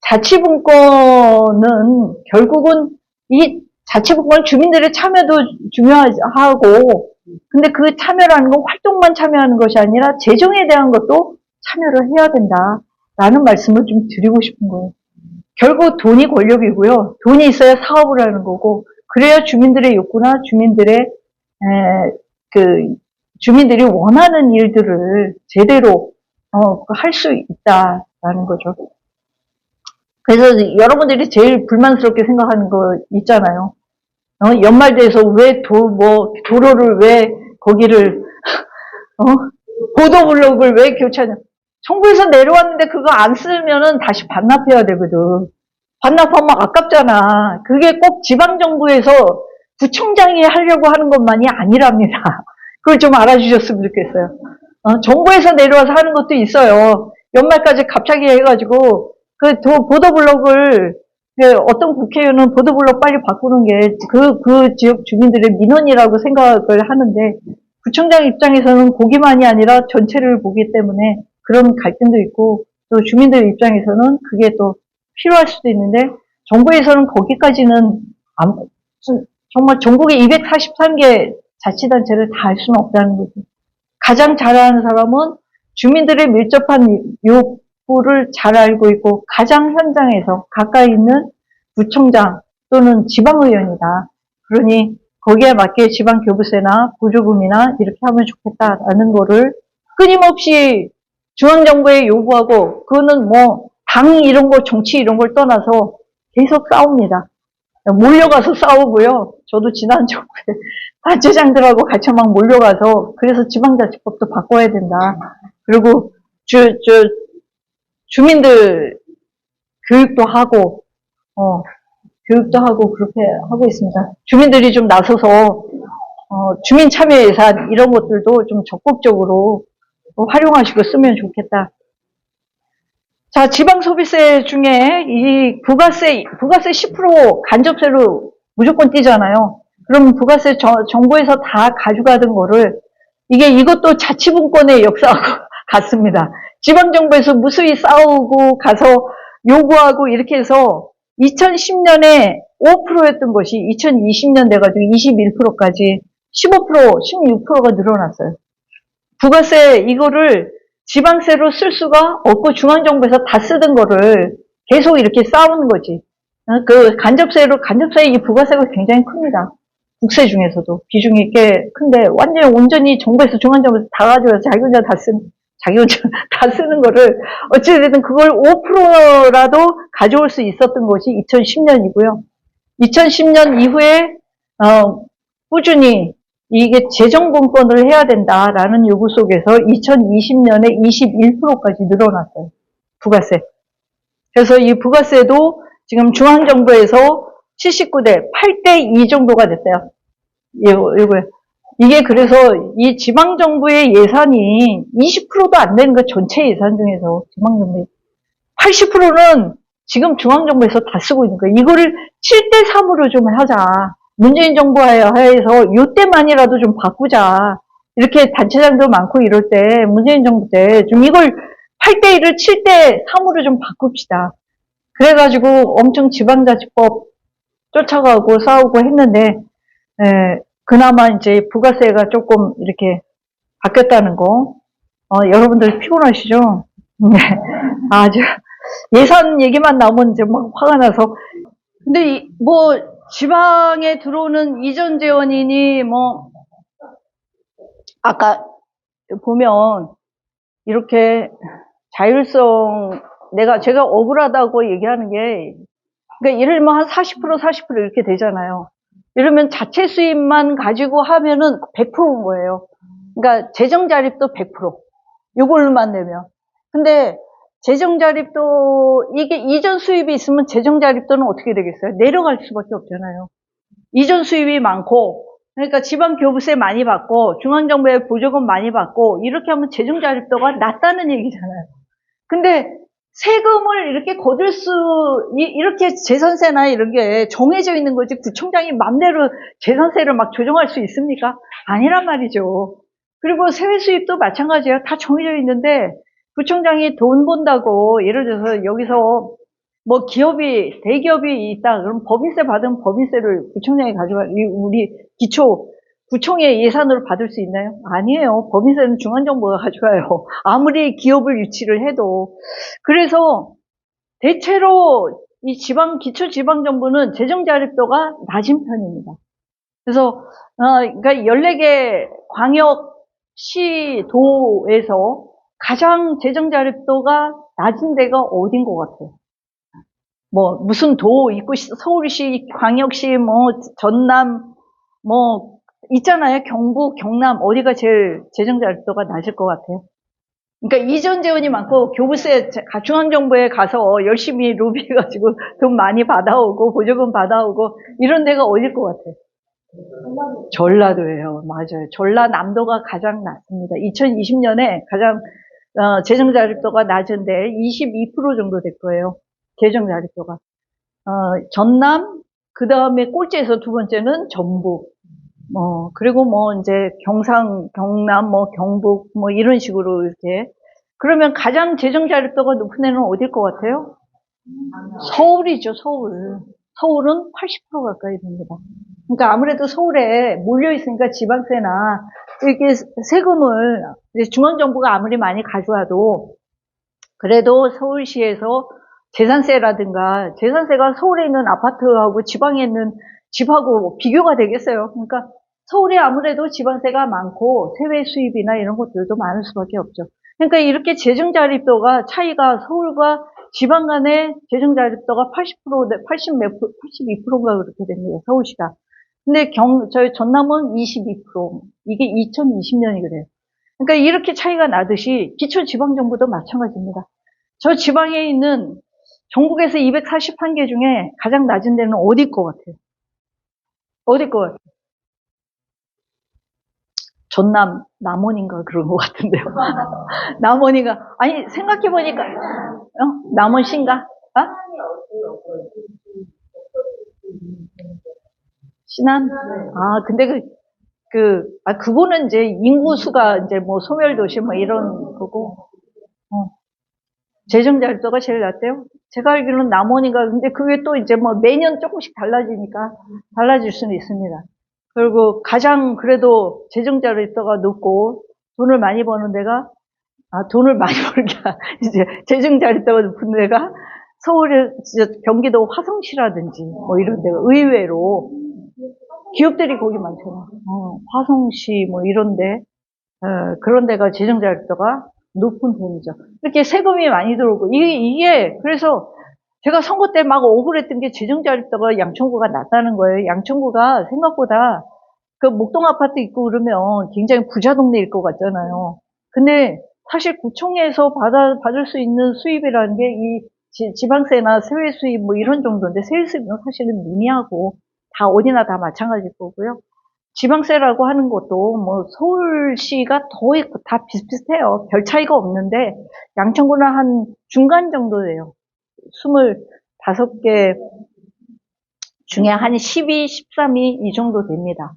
자치분권은 결국은 이 자치분권 주민들의 참여도 중요하고 근데 그 참여라는 건 활동만 참여하는 것이 아니라 재정에 대한 것도 참여를 해야 된다라는 말씀을 좀 드리고 싶은 거예요. 결국 돈이 권력이고요. 돈이 있어야 사업을 하는 거고 그래야 주민들의 욕구나 주민들이 원하는 일들을 제대로 할 수 있다라는 거죠. 그래서 여러분들이 제일 불만스럽게 생각하는 거 있잖아요. 연말돼서 왜 도로를 왜 거기를 보도블록을 왜 교체하냐. 정부에서 내려왔는데 그거 안 쓰면은 다시 반납해야 되거든. 반납하면 아깝잖아. 그게 꼭 지방정부에서 구청장이 하려고 하는 것만이 아니랍니다. 그걸 좀 알아주셨으면 좋겠어요. 정부에서 내려와서 하는 것도 있어요. 연말까지 갑자기 해가지고 보도블록을 어떤 국회의원은 보도블록 빨리 바꾸는 게 그 지역 주민들의 민원이라고 생각을 하는데 구청장 입장에서는 거기만이 아니라 전체를 보기 때문에 그런 갈등도 있고 또 주민들 입장에서는 그게 또 필요할 수도 있는데 정부에서는 거기까지는 정말 전국의 243개 자치단체를 다 할 수는 없다는 거죠. 가장 잘하는 사람은 주민들의 밀접한 욕구를 잘 알고 있고 가장 현장에서 가까이 있는 구청장 또는 지방의원이다. 그러니 거기에 맞게 지방교부세나 보조금이나 이렇게 하면 좋겠다라는 거를 끊임없이 중앙정부에 요구하고 그거는 당 이런 거 정치 이런 걸 떠나서 계속 싸웁니다. 몰려가서 싸우고요. 저도 지난 정부에 단체장들하고 같이 막 몰려가서 그래서 지방자치법도 바꿔야 된다. 그리고 주민들 교육도 하고 그렇게 하고 있습니다. 주민들이 좀 나서서 주민 참여 예산 이런 것들도 좀 적극적으로 활용하시고 쓰면 좋겠다. 자, 지방소비세 중에 이 부가세 10% 간접세로 무조건 떼잖아요. 그럼 부가세 정부에서 다 가져가던 거를 이것도 자치분권의 역사하고 같습니다. 지방정부에서 무수히 싸우고 가서 요구하고 이렇게 해서 2010년에 5%였던 것이 2020년 돼가지고 21%까지 15%, 16%가 늘어났어요. 부가세 이거를 지방세로 쓸 수가 없고 중앙정부에서 다 쓰던 거를 계속 이렇게 쌓아오는 거지. 그 간접세 이 부가세가 굉장히 큽니다. 국세 중에서도 비중이 꽤 큰데 완전히 온전히 정부에서 중앙정부에서 다 가져와서 자기 혼자 다 쓰는 거를 어찌됐든 그걸 5%라도 가져올 수 있었던 것이 2010년이고요. 2010년 이후에 꾸준히 이게 재정분권을 해야 된다라는 요구 속에서 2020년에 21%까지 늘어났어요. 부가세. 그래서 이 부가세도 지금 중앙정부에서 79대 8대 2 정도가 됐어요. 이게 그래서 이 지방정부의 예산이 20%도 안 되는 거 전체 예산 중에서 지방정부의 80%는 지금 중앙정부에서 다 쓰고 있는 거예요. 이거를 7대 3으로 좀 하자. 문재인 정부 하에서 요때만이라도 좀 바꾸자. 이렇게 단체장도 많고 이럴 때 문재인 정부 때 좀 이걸 8대 1을 7대 3으로 좀 바꿉시다. 그래가지고 엄청 지방자치법 쫓아가고 싸우고 했는데 그나마 이제 부가세가 조금 이렇게 바뀌었다는 거 여러분들 피곤하시죠? 네. 아주 예산 얘기만 나오면 이제 막 화가 나서 근데 뭐 지방에 들어오는 이전 재원이니 뭐 아까 보면 이렇게 자율성 제가 억울하다고 얘기하는 게 그러니까 예를 들면 한 40% 이렇게 되잖아요. 이러면 자체 수입만 가지고 하면은 100%인 거예요. 그러니까 재정 자립도 100%. 이걸로만 내면. 근데 재정 자립도 이게 이전 수입이 있으면 재정 자립도는 어떻게 되겠어요? 내려갈 수밖에 없잖아요. 이전 수입이 많고 그러니까 지방 교부세 많이 받고 중앙정부의 보조금 많이 받고 이렇게 하면 재정 자립도가 낮다는 얘기잖아요. 근데 세금을 이렇게 거둘 이렇게 재산세나 이런 게 정해져 있는 거지 구청장이 맘대로 재산세를 막 조정할 수 있습니까? 아니란 말이죠. 그리고 세외 수입도 마찬가지예요. 다 정해져 있는데 구청장이 돈 번다고 예를 들어서 여기서 뭐 대기업이 있다. 그럼 법인세 받으면 법인세를 구청장이 우리 구청의 예산으로 받을 수 있나요? 아니에요. 법인세는 중앙정부가 가져가요. 아무리 기업을 유치를 해도. 그래서 대체로 이 기초지방정부는 재정자립도가 낮은 편입니다. 그래서, 그러니까 14개 광역시도에서 가장 재정자립도가 낮은 데가 어딘 것 같아요? 뭐, 무슨 도 있고, 서울시, 광역시, 뭐, 전남, 뭐, 있잖아요. 경북, 경남, 어디가 제일 재정자립도가 낮을 것 같아요? 그러니까 이전 재원이 많고, 교부세, 중앙정부에 가서 열심히 로비해가지고 돈 많이 받아오고, 보조금 받아오고, 이런 데가 어딜 것 같아요? 전라도예요. 맞아요. 전라남도가 가장 낮습니다. 2020년에 가장, 재정자립도가 낮은데 22% 정도 될 거예요. 재정자립도가. 전남, 그 다음에 꼴찌에서 두 번째는 전북, 그리고 이제 경남, 경북, 이런 식으로 이렇게. 그러면 가장 재정자립도가 높은 애는 어딜 것 같아요? 서울이죠, 서울. 서울은 80% 가까이 됩니다. 그러니까 아무래도 서울에 몰려있으니까 지방세나 이렇게 세금을 중앙정부가 아무리 많이 가져와도 그래도 서울시에서 재산세가 서울에 있는 아파트하고 지방에 있는 집하고 비교가 되겠어요. 그러니까 서울에 아무래도 지방세가 많고 세외 수입이나 이런 것들도 많을 수밖에 없죠. 그러니까 이렇게 재정자립도가 차이가 서울과 지방 간의 재정자립도가 82%인가 그렇게 됩니다. 서울시가. 근데 저희 전남은 22%. 이게 2020년이 그래요. 그러니까 이렇게 차이가 나듯이 기초지방정부도 마찬가지입니다. 저 지방에 있는 전국에서 241개 중에 가장 낮은 데는 어디일 것 같아요? 어디일 것 같아요? 전남 남원인가 그런 것 같은데요. 남원인가? 아니 생각해보니까 남원시인가? 신안? 근데 그거는 이제 인구수가 이제 뭐 소멸도시 뭐 이런 거고 재정자립도가 제일 낮대요. 제가 알기로는 남원인가, 근데 그게 또 이제 뭐 매년 조금씩 달라지니까 달라질 수는 있습니다. 그리고 가장 그래도 재정자료가 높고 돈을 많이 버는 데가, 돈을 많이 버는 게 이제 재정자료가 높은 데가 서울의 경기도 화성시라든지 뭐 이런 데가 의외로 기업들이 거기 많잖아. 화성시 뭐 이런데 그런 데가 재정자료가 높은 편이죠. 이렇게 세금이 많이 들어오고 이게 그래서 제가 선거 때 막 억울했던 게 재정자료가 양천구가 낮다는 거예요. 양천구가 생각보다 그 목동 아파트 있고 그러면 굉장히 부자 동네일 것 같잖아요. 근데 사실 구청에서 받을 수 있는 수입이라는 게 이 지방세나 세외 수입 뭐 이런 정도인데 세외 수입은 사실은 미미하고 다 어디나 다 마찬가지일 거고요. 지방세라고 하는 것도 뭐 서울시가 더 있고 다 비슷비슷해요. 별 차이가 없는데 양천구는 한 중간 정도예요. 25개 중에 한 12, 13이 이 정도 됩니다.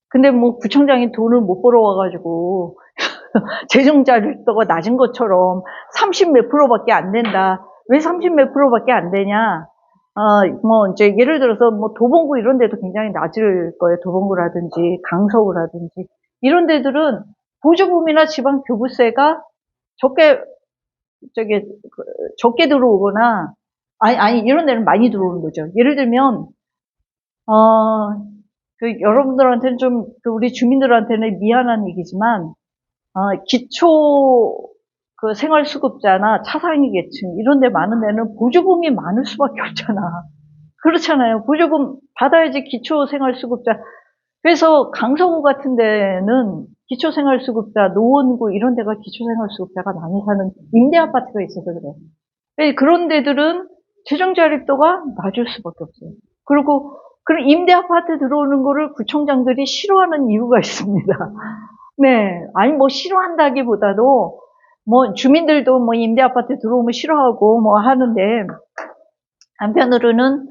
근데 뭐 구청장이 돈을 못 벌어와가지고 재정자료가 낮은 것처럼 30 몇 프로밖에 안 된다. 왜 30 몇 프로밖에 안 되냐? 뭐 이제 예를 들어서 뭐 도봉구 이런 데도 굉장히 낮을 거예요. 도봉구라든지 강서구라든지 이런 데들은 보조금이나 지방 교부세가 적게 적게 들어오거나 아니 이런 데는 많이 들어오는 거죠. 예를 들면 여러분들한테는 좀 우리 주민들한테는 미안한 얘기지만 기초 그 생활수급자나 차상위 계층 이런 데 많은 데는 보조금이 많을 수밖에 없잖아. 그렇잖아요. 보조금 받아야지 기초생활수급자. 그래서 강서구 같은 데는 기초생활수급자, 노원구 이런 데가 기초생활수급자가 많이 사는 임대아파트가 있어서 그래. 그런 데들은 재정자립도가 낮을 수밖에 없어요. 그리고 그런 임대아파트 들어오는 거를 구청장들이 싫어하는 이유가 있습니다. 네. 아니 뭐 싫어한다기보다도 뭐 주민들도 뭐 임대아파트 들어오면 싫어하고 뭐 하는데 한편으로는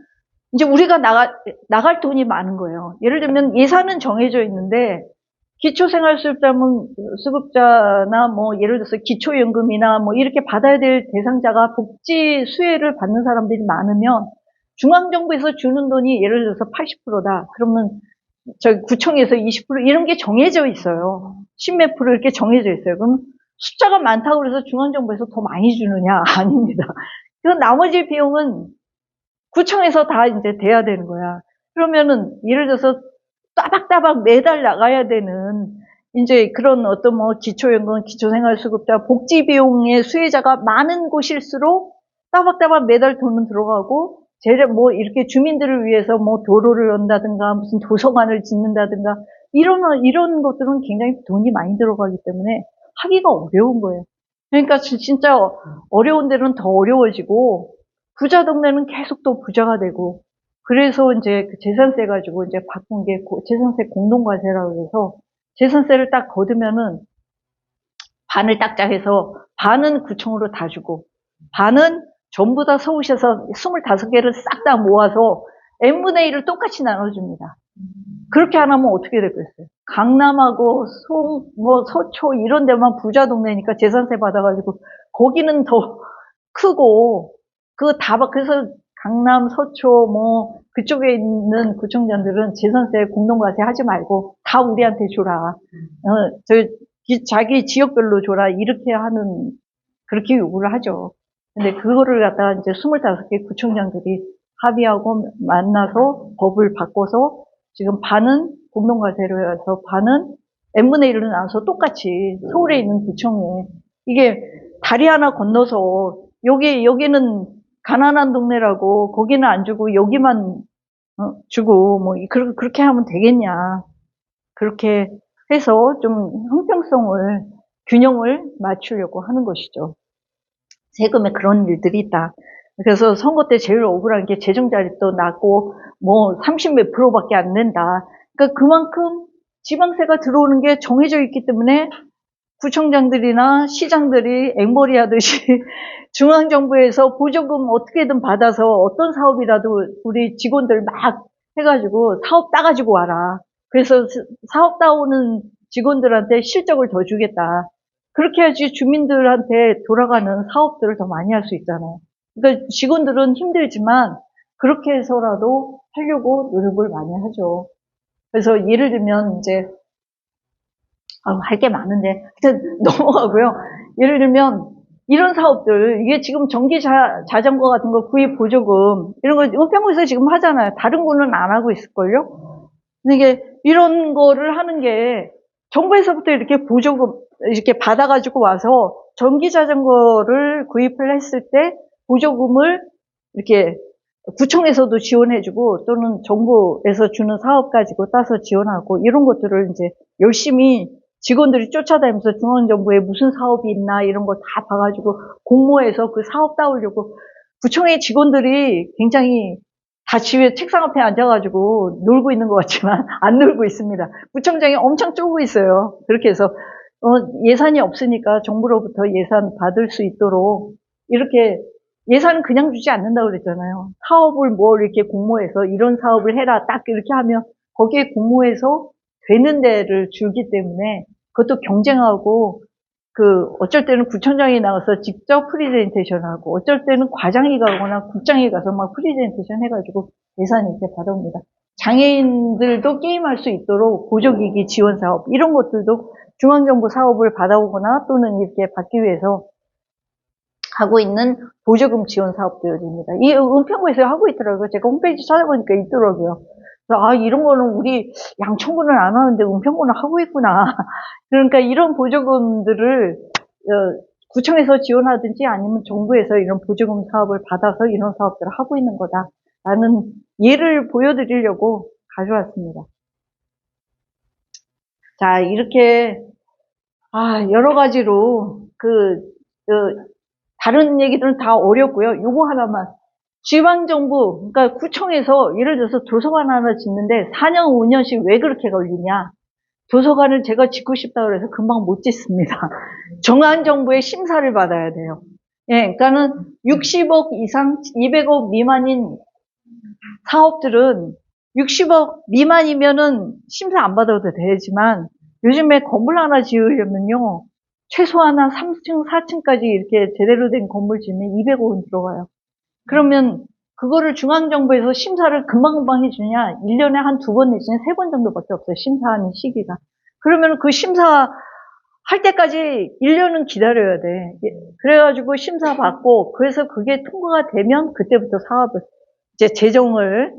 이제 우리가 나갈 돈이 많은 거예요. 예를 들면 예산은 정해져 있는데 기초생활수급자나 뭐 예를 들어서 기초연금이나 뭐 이렇게 받아야 될 대상자가 복지 수혜를 받는 사람들이 많으면 중앙정부에서 주는 돈이 예를 들어서 80%다. 그러면 저기 구청에서 20% 이런 게 정해져 있어요. 10몇 프로 이렇게 정해져 있어요. 그럼 숫자가 많다고 해서 중앙정부에서 더 많이 주느냐? 아닙니다. 그 나머지 비용은 구청에서 다 이제 돼야 되는 거야. 그러면은 예를 들어서 따박따박 매달 나가야 되는 이제 그런 어떤 뭐 기초연금, 기초생활수급자, 복지비용의 수혜자가 많은 곳일수록 따박따박 매달 돈은 들어가고 뭐 이렇게 주민들을 위해서 뭐 도로를 연다든가 무슨 도서관을 짓는다든가 이런 것들은 굉장히 돈이 많이 들어가기 때문에 하기가 어려운 거예요. 그러니까 진짜 어려운 데는 더 어려워지고 부자 동네는 계속 또 부자가 되고 그래서 이제 그 재산세 가지고 이제 바꾼 게 재산세 공동과세라고 해서 재산세를 딱 거두면은 반을 딱 짜해서 반은 구청으로 다 주고 반은 전부 다 서울시에서 25개를 싹 다 모아서 n분의 1을 똑같이 나눠줍니다. 그렇게 안 하면 어떻게 되겠어요? 강남하고 뭐 서초 이런 데만 부자 동네니까 재산세 받아가지고 거기는 더 크고 그래서 강남, 서초 뭐 그쪽에 있는 구청장들은 재산세 공동과세 하지 말고 다 우리한테 줘라. 자기 지역별로 줘라. 이렇게 그렇게 요구를 하죠. 근데 그거를 갖다가 이제 25개 구청장들이 합의하고 만나서 법을 바꿔서 지금 반은 공동과세로 해서 반은 n분의 1로 나눠서 똑같이 서울에 있는 구청에 이게 다리 하나 건너서 여기는 가난한 동네라고 거기는 안 주고 여기만 주고 뭐 그렇게 하면 되겠냐. 그렇게 해서 좀 형평성을 균형을 맞추려고 하는 것이죠. 세금에 그런 일들이 있다. 그래서 선거 때 제일 억울한 게 재정자립도 낮고 뭐 30 몇 프로밖에 안 된다. 그러니까 그만큼 지방세가 들어오는 게 정해져 있기 때문에 구청장들이나 시장들이 앵벌이 하듯이 중앙정부에서 보조금 어떻게든 받아서 어떤 사업이라도 우리 직원들 막 해가지고 사업 따가지고 와라. 그래서 사업 따오는 직원들한테 실적을 더 주겠다. 그렇게 해야지 주민들한테 돌아가는 사업들을 더 많이 할 수 있잖아요. 그러니까 직원들은 힘들지만 그렇게 해서라도 하려고 노력을 많이 하죠. 그래서 예를 들면 이제 할 게 많은데 하여튼 넘어가고요. 예를 들면 이런 사업들, 이게 지금 전기 자전거 같은 거 구입 보조금 이런 거 은평구에서 지금 하잖아요. 다른 구는 안 하고 있을걸요. 근데 이게 이런 거를 하는 게 정부에서부터 이렇게 보조금 이렇게 받아가지고 와서 전기 자전거를 구입을 했을 때 보조금을 이렇게 구청에서도 지원해주고 또는 정부에서 주는 사업 가지고 따서 지원하고 이런 것들을 이제 열심히 직원들이 쫓아다니면서 중앙정부에 무슨 사업이 있나 이런 걸 다 봐가지고 공모해서 그 사업 따오려고 구청의 직원들이 굉장히 다 집에 책상 앞에 앉아가지고 놀고 있는 것 같지만 안 놀고 있습니다. 구청장이 엄청 쪼고 있어요. 그렇게 해서 예산이 없으니까 정부로부터 예산 받을 수 있도록 이렇게 예산은 그냥 주지 않는다고 그랬잖아요. 사업을 뭘 이렇게 공모해서 이런 사업을 해라 딱 이렇게 하면 거기에 공모해서 되는 데를 주기 때문에 그것도 경쟁하고 어쩔 때는 구청장이 나가서 직접 프리젠테이션 하고 어쩔 때는 과장이 가거나 국장이 가서 막 프리젠테이션 해가지고 예산이 이렇게 받아옵니다. 장애인들도 게임할 수 있도록 보조기기 지원 사업 이런 것들도 중앙정부 사업을 받아오거나 또는 이렇게 받기 위해서 하고 있는 보조금 지원 사업들입니다. 이 은평구에서 하고 있더라고요. 제가 홈페이지 찾아보니까 있더라고요. 그래서 이런 거는 우리 양천구는 안 하는데 은평구는 하고 있구나. 그러니까 이런 보조금들을 구청에서 지원하든지 아니면 정부에서 이런 보조금 사업을 받아서 이런 사업들을 하고 있는 거다라는 예를 보여드리려고 가져왔습니다. 자, 이렇게 여러 가지로 다른 얘기들은 다 어렵고요. 요거 하나만. 지방정부, 그러니까 구청에서 예를 들어서 도서관 하나 짓는데 4년, 5년씩 왜 그렇게 걸리냐. 도서관을 제가 짓고 싶다고 해서 금방 못 짓습니다. 중앙정부의 심사를 받아야 돼요. 예, 그러니까는 60억 이상, 200억 미만인 사업들은 60억 미만이면은 심사 안 받아도 되지만 요즘에 건물 하나 지으려면요. 최소한 한 3층, 4층까지 이렇게 제대로 된 건물 지으면 200억은 들어가요. 그러면 그거를 중앙정부에서 심사를 금방금방 해주냐? 1년에 한 2번 내지는 3번 정도밖에 없어요. 심사하는 시기가. 그러면 그 심사 할 때까지 1년은 기다려야 돼. 그래가지고 심사 받고 그래서 그게 통과가 되면 그때부터 사업을 이제 재정을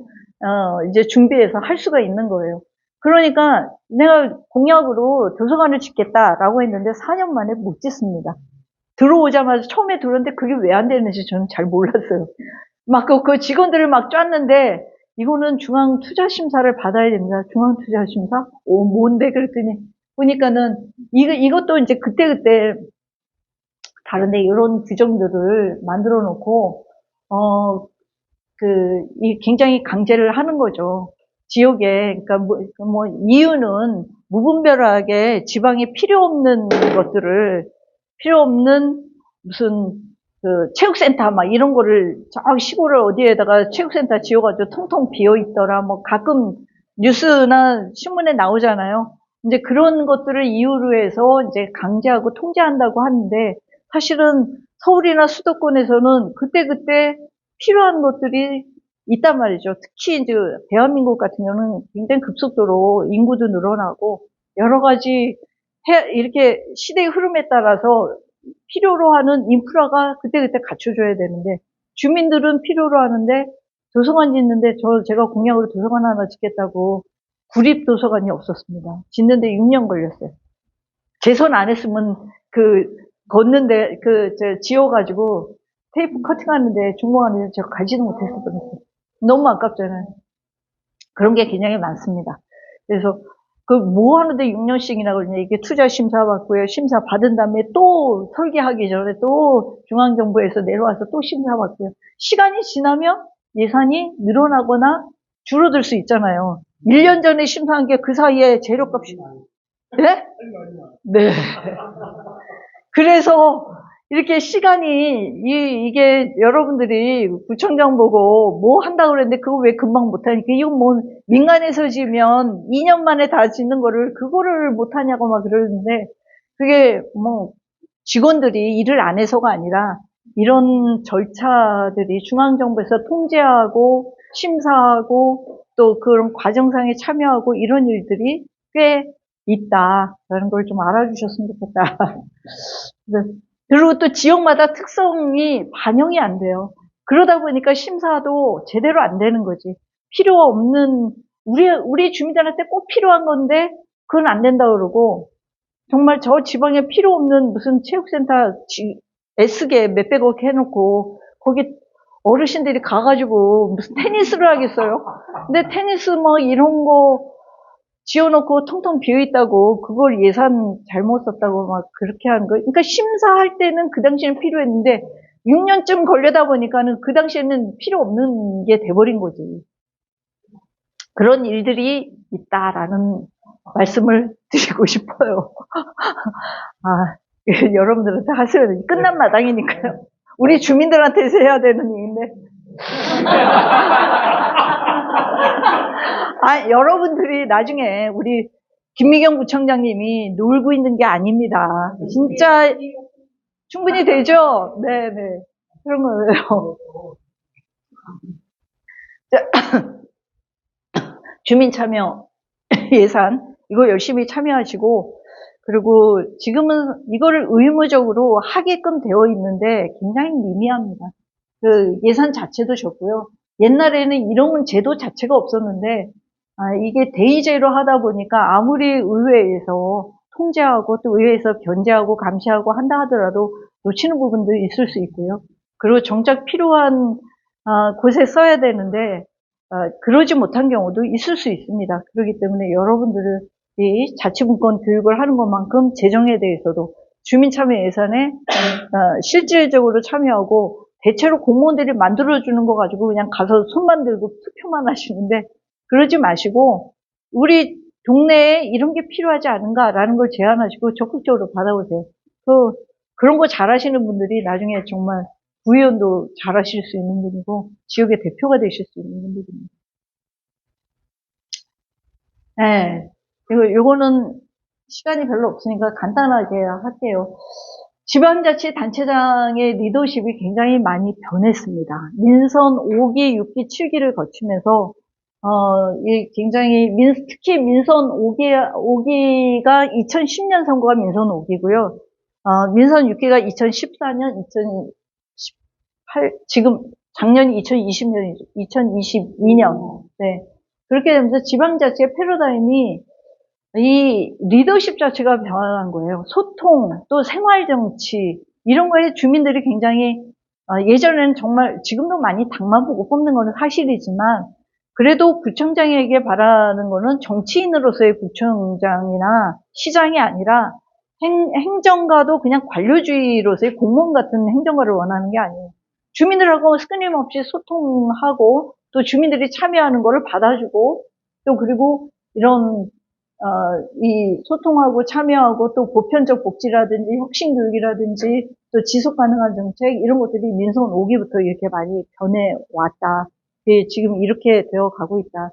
이제 준비해서 할 수가 있는 거예요. 그러니까 내가 공약으로 도서관을 짓겠다라고 했는데 4년 만에 못 짓습니다. 들어오자마자 처음에 들었는데 그게 왜 안 되는지 저는 잘 몰랐어요. 막 그 직원들을 막 짰는데 이거는 중앙투자심사를 받아야 됩니다. 중앙투자심사? 뭔데? 그랬더니 보니까는 이것도 이제 그때그때 다른데 이런 규정들을 만들어 놓고 굉장히 강제를 하는 거죠. 지역에, 그러니까 이유는 무분별하게 지방에 필요 없는 것들을, 필요 없는 무슨, 체육센터 막 이런 거를 저기 시골을 어디에다가 체육센터 지어가지고 텅텅 비어있더라. 가끔 뉴스나 신문에 나오잖아요. 이제 그런 것들을 이유로 해서 이제 강제하고 통제한다고 하는데 사실은 서울이나 수도권에서는 그때그때 필요한 것들이 있단 말이죠. 특히 이제 대한민국 같은 경우는 굉장히 급속도로 인구도 늘어나고 여러 가지 이렇게 시대의 흐름에 따라서 필요로 하는 인프라가 그때그때 갖춰줘야 되는데 주민들은 필요로 하는데 도서관 짓는데 제가 공약으로 도서관 하나 짓겠다고 구립 도서관이 없었습니다. 짓는데 6년 걸렸어요. 개선 안 했으면 걷는데 지어가지고 테이프 커팅하는데 중공하는데 제가 가지도 못했을 뻔했어요. 너무 아깝잖아요. 그런 게 굉장히 많습니다. 그래서 뭐 하는데 6년씩이나 걸리냐. 이게 투자 심사 받고요. 심사 받은 다음에 또 설계하기 전에 또 중앙정부에서 내려와서 또 심사 받고요. 시간이 지나면 예산이 늘어나거나 줄어들 수 있잖아요. 1년 전에 심사한 게 그 사이에 재료값이. 네? 네. 그래서 이렇게 시간이 이게 여러분들이 구청장 보고 뭐 한다고 그랬는데 그거 왜 금방 못하니까 이거 뭐 민간에서 지면 2년 만에 다 짓는 거를 그거를 못하냐고 막 그러는데 그게 뭐 직원들이 일을 안 해서가 아니라 이런 절차들이 중앙정부에서 통제하고 심사하고 또 그런 과정상에 참여하고 이런 일들이 꽤 있다라는 걸 좀 알아주셨으면 좋겠다. 그리고 또 지역마다 특성이 반영이 안 돼요. 그러다 보니까 심사도 제대로 안 되는 거지. 필요 없는, 우리 주민들한테 꼭 필요한 건데, 그건 안 된다 그러고, 정말 저 지방에 필요 없는 무슨 체육센터 S개 몇백억 해놓고, 거기 어르신들이 가가지고 무슨 테니스를 하겠어요? 근데 테니스 뭐 이런 거 지어놓고 텅텅 비어있다고, 그걸 예산 잘못 썼다고 막 그렇게 하는 거. 그러니까 심사할 때는 그 당시에는 필요했는데, 6년쯤 걸려다 보니까는 그 당시에는 필요 없는 게 돼버린 거지. 그런 일들이 있다라는 말씀을 드리고 싶어요. 아, 여러분들한테 하시면 끝난 마당이니까요. 우리 주민들한테서 해야 되는 얘기인데. 아, 여러분들이 나중에 우리 김미경 구청장님이 놀고 있는 게 아닙니다. 진짜 충분히 되죠? 네네. 그런 거예요. 주민 참여 예산, 이거 열심히 참여하시고, 그리고 지금은 이거를 의무적으로 하게끔 되어 있는데 굉장히 미미합니다. 그 예산 자체도 적고요. 옛날에는 이런 제도 자체가 없었는데, 이게 대의제로 하다 보니까 아무리 의회에서 통제하고 또 의회에서 견제하고 감시하고 한다 하더라도 놓치는 부분도 있을 수 있고요. 그리고 정작 필요한 곳에 써야 되는데 그러지 못한 경우도 있을 수 있습니다. 그렇기 때문에 여러분들이 자치분권 교육을 하는 것만큼 재정에 대해서도 주민 참여 예산에 실질적으로 참여하고 대체로 공무원들이 만들어주는 거 가지고 그냥 가서 손만 들고 투표만 하시는데 그러지 마시고 우리 동네에 이런 게 필요하지 않은가라는 걸 제안하시고 적극적으로 받아보세요. 그런 거 잘하시는 분들이 나중에 정말 구의원도 잘하실 수 있는 분이고 지역의 대표가 되실 수 있는 분들입니다. 네, 요거는 시간이 별로 없으니까 간단하게 할게요. 지방자치단체장의 리더십이 굉장히 많이 변했습니다. 민선 5기, 6기, 7기를 거치면서 굉장히 특히 민선 5기가 2010년 선거가 민선 5기고요. 민선 6기가 2014년, 2018, 지금 작년이 2020년이죠. 2022년. 네. 그렇게 되면서 지방자치의 패러다임이 이 리더십 자체가 변화한 거예요. 소통, 또 생활정치, 이런 거에 주민들이 굉장히, 예전에는 정말, 지금도 많이 당만 보고 뽑는 거는 사실이지만, 그래도 구청장에게 바라는 거는 정치인으로서의 구청장이나 시장이 아니라 행정가도 그냥 관료주의로서의 공무원 같은 행정가를 원하는 게 아니에요. 주민들하고 끊임없이 소통하고 또 주민들이 참여하는 거를 받아주고 또 그리고 이런 이 소통하고 참여하고 또 보편적 복지라든지 혁신교육이라든지 또 지속가능한 정책 이런 것들이 민선 5기부터 이렇게 많이 변해왔다. 지금 이렇게 되어 가고 있다.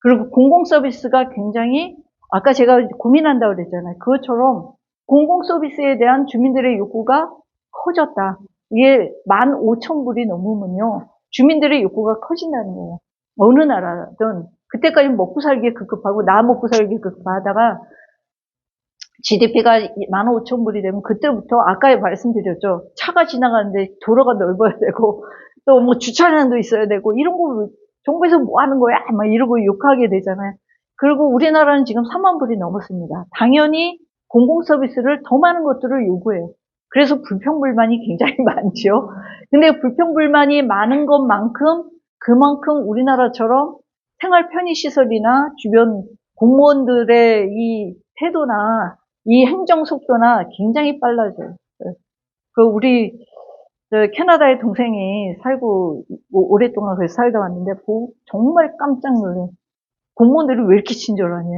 그리고 공공서비스가 굉장히 아까 제가 고민한다고 그랬잖아요. 그것처럼 공공서비스에 대한 주민들의 욕구가 커졌다. 이게 15,000불이 넘으면요. 주민들의 욕구가 커진다는 거예요. 어느 나라든 그때까지 먹고 살기에 급급하고 나 먹고 살기에 급급하다가 GDP가 15,000불이 되면 그때부터 아까 말씀드렸죠. 차가 지나가는데 도로가 넓어야 되고 또 뭐 주차장도 있어야 되고 이런 거 정부에서 뭐 하는 거야? 막 이러고 욕하게 되잖아요. 그리고 우리나라는 지금 3만 불이 넘었습니다. 당연히 공공서비스를 더 많은 것들을 요구해요. 그래서 불평불만이 굉장히 많죠. 근데 불평불만이 많은 것만큼 그만큼 우리나라처럼 생활 편의시설이나 주변 공무원들의 이 태도나 이 행정 속도나 굉장히 빨라져요. 우리 캐나다의 동생이 살고 오랫동안 거기서 살다 왔는데 정말 깜짝 놀래요. 공무원들이 왜 이렇게 친절하냐.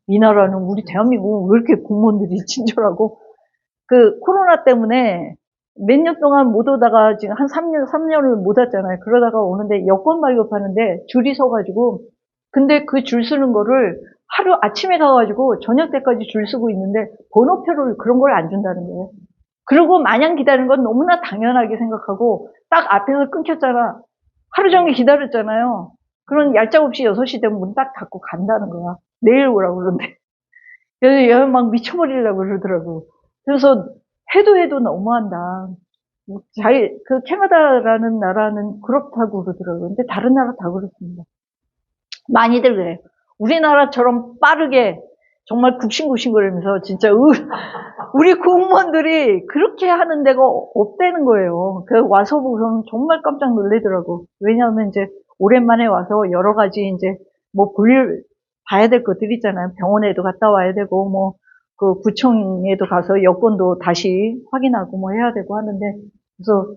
이 나라는 우리 대한민국은 왜 이렇게 공무원들이 친절하고 코로나 때문에 몇 년 동안 못 오다가 지금 한 3년을 못 왔잖아요. 그러다가 오는데 여권 발급하는데 줄이 서가지고 근데 그 줄 서는 거를 하루 아침에 가가지고 저녁 때까지 줄 서고 있는데 번호표를 그런 걸 안 준다는 거예요. 그리고 마냥 기다리는 건 너무나 당연하게 생각하고 딱 앞에서 끊겼잖아. 하루 종일 기다렸잖아요. 그런 얄짤없이 6시 되면 문 딱 닫고 간다는 거야. 내일 오라고 그러는데. 그래서 얘가 막 미쳐버리려고 그러더라고. 그래서 해도 너무한다. 그 캐나다라는 나라는 그렇다고 그러더라고요. 근데 다른 나라 다 그렇습니다. 많이들 그래요. 우리나라처럼 빠르게 정말 굽신굽신거리면서 진짜 우리 공무원들이 그렇게 하는 데가 없다는 거예요. 그 와서 보고서는 정말 깜짝 놀라더라고. 왜냐하면 이제 오랜만에 와서 여러 가지 이제 뭐 볼일 봐야 될 것들 있잖아요. 병원에도 갔다 와야 되고 뭐 그 구청에도 가서 여권도 다시 확인하고 뭐 해야 되고 하는데 그래서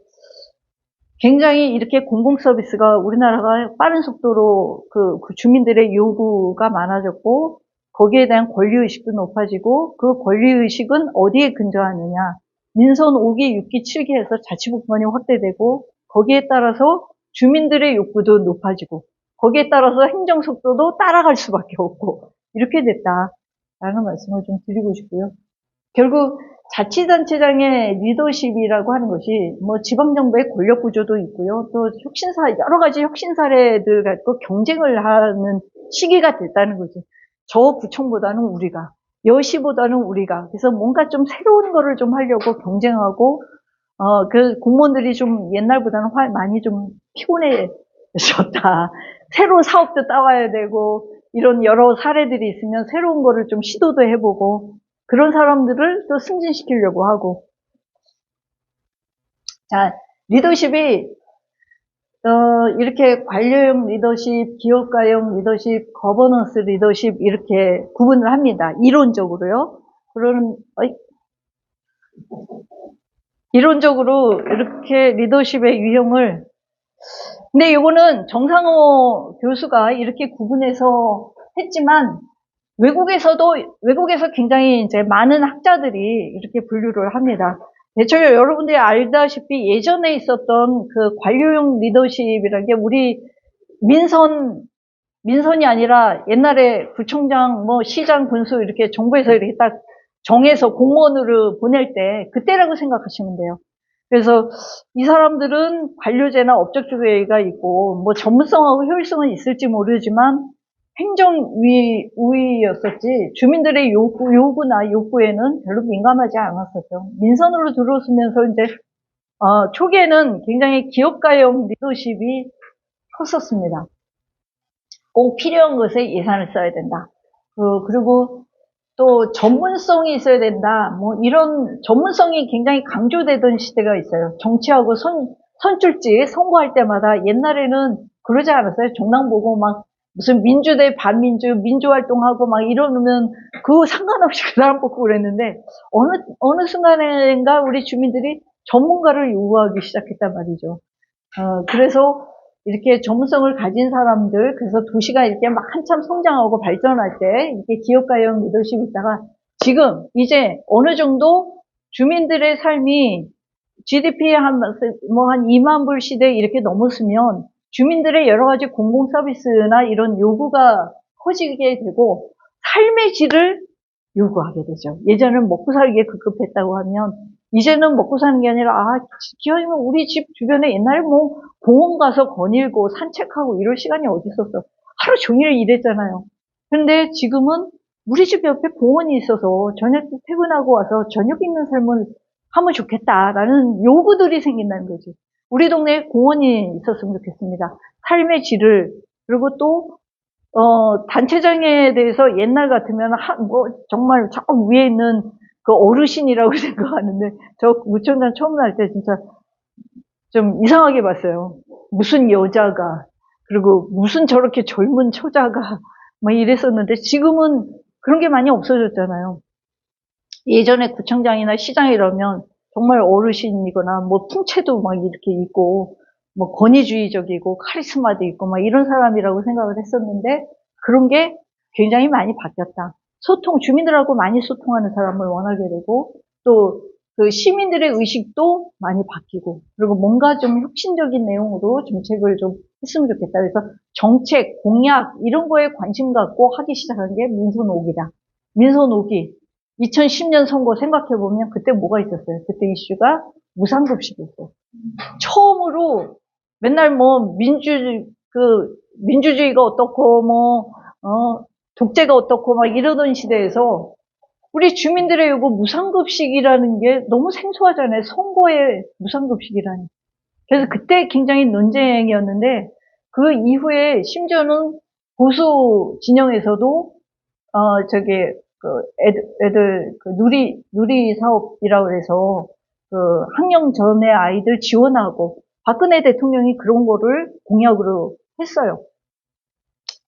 굉장히 이렇게 공공 서비스가 우리나라가 빠른 속도로 그 주민들의 요구가 많아졌고 거기에 대한 권리의식도 높아지고 그 권리의식은 어디에 근저하느냐. 민선 5기, 6기, 7기에서 자치분권이 확대되고 거기에 따라서 주민들의 욕구도 높아지고 거기에 따라서 행정 속도도 따라갈 수밖에 없고 이렇게 됐다라는 말씀을 좀 드리고 싶고요. 결국 자치단체장의 리더십이라고 하는 것이 뭐 지방정부의 권력구조도 있고요. 또 여러 가지 혁신 사례들 갖고 경쟁을 하는 시기가 됐다는 거죠. 저 구청보다는 우리가, 여시보다는 우리가. 그래서 뭔가 좀 새로운 거를 좀 하려고 경쟁하고, 그 공무원들이 좀 옛날보다는 많이 좀 피곤해졌다. 새로운 사업도 따와야 되고, 이런 여러 사례들이 있으면 새로운 거를 좀 시도도 해보고, 그런 사람들을 또 승진시키려고 하고. 자, 리더십이, 이렇게 관료형 리더십, 기업가형 리더십, 거버넌스 리더십, 이렇게 구분을 합니다. 이론적으로요. 이론적으로 이렇게 리더십의 유형을, 근데 이거는 정상호 교수가 이렇게 구분해서 했지만, 외국에서 굉장히 이제 많은 학자들이 이렇게 분류를 합니다. 대체로 여러분들이 알다시피 예전에 있었던 그 관료용 리더십이라는 게 우리 민선이 아니라 옛날에 구청장, 뭐 시장, 군수 이렇게 정부에서 이렇게 딱 정해서 공무원으로 보낼 때 그때라고 생각하시면 돼요. 그래서 이 사람들은 관료제나 업적주의가 있고 뭐 전문성하고 효율성은 있을지 모르지만 행정우위였었지 주민들의 요구나 욕구에는 별로 민감하지 않았었죠. 민선으로 들어오면서 이제 초기에는 굉장히 기업가형 리더십이 컸었습니다. 꼭 필요한 것에 예산을 써야 된다. 그리고 또 전문성이 있어야 된다. 뭐 이런 전문성이 굉장히 강조되던 시대가 있어요. 정치하고 선출직 선거할 때마다 옛날에는 그러지 않았어요. 정당 보고 막 무슨 민주 대 반민주, 민주활동하고 막 이러면 그거 상관없이 그 사람 뽑고 그랬는데 어느 순간인가 우리 주민들이 전문가를 요구하기 시작했단 말이죠. 그래서 이렇게 전문성을 가진 사람들, 그래서 도시가 이렇게 막 한참 성장하고 발전할 때 이렇게 기업가형 리더십이 있다가 지금 이제 어느 정도 주민들의 삶이 GDP 한 2만 불 시대 이렇게 넘었으면 주민들의 여러 가지 공공 서비스나 이런 요구가 커지게 되고 삶의 질을 요구하게 되죠. 예전에는 먹고 살기에 급급했다고 하면 이제는 먹고 사는 게 아니라 기왕이면 우리 집 주변에 옛날에 뭐 공원 가서 거닐고 산책하고 이럴 시간이 어디 있었어. 하루 종일 일했잖아요. 그런데 지금은 우리 집 옆에 공원이 있어서 저녁 때 퇴근하고 와서 저녁 있는 삶을 하면 좋겠다라는 요구들이 생긴다는 거지. 우리 동네에 공원이 있었으면 좋겠습니다. 삶의 질을, 그리고 또 단체장에 대해서 옛날 같으면 정말 저 위에 있는 그 어르신이라고 생각하는데 저 구청장 처음 날 때 진짜 좀 이상하게 봤어요. 무슨 여자가, 그리고 무슨 저렇게 젊은 처자가 막 이랬었는데 지금은 그런 게 많이 없어졌잖아요. 예전에 구청장이나 시장 이러면 정말 어르신이거나 뭐 풍채도 막 이렇게 있고 뭐 권위주의적이고 카리스마도 있고 막 이런 사람이라고 생각을 했었는데 그런 게 굉장히 많이 바뀌었다. 주민들하고 많이 소통하는 사람을 원하게 되고 또 그 시민들의 의식도 많이 바뀌고 그리고 뭔가 좀 혁신적인 내용으로 정책을 좀 했으면 좋겠다. 그래서 정책, 공약 이런 거에 관심 갖고 하기 시작한 게 민선 5기다. 민선 5기. 2010년 선거 생각해보면 그때 뭐가 있었어요? 그때 이슈가 무상급식이었어요. 처음으로 맨날 뭐 민주주의가 어떻고 독재가 어떻고 막 이러던 시대에서 우리 주민들의 요구 무상급식이라는 게 너무 생소하잖아요. 선거에 무상급식이라니. 그래서 그때 굉장히 논쟁이었는데 그 이후에 심지어는 보수 진영에서도 애들 누리 사업이라고 해서 학령 전에 아이들 지원하고 박근혜 대통령이 그런 거를 공약으로 했어요.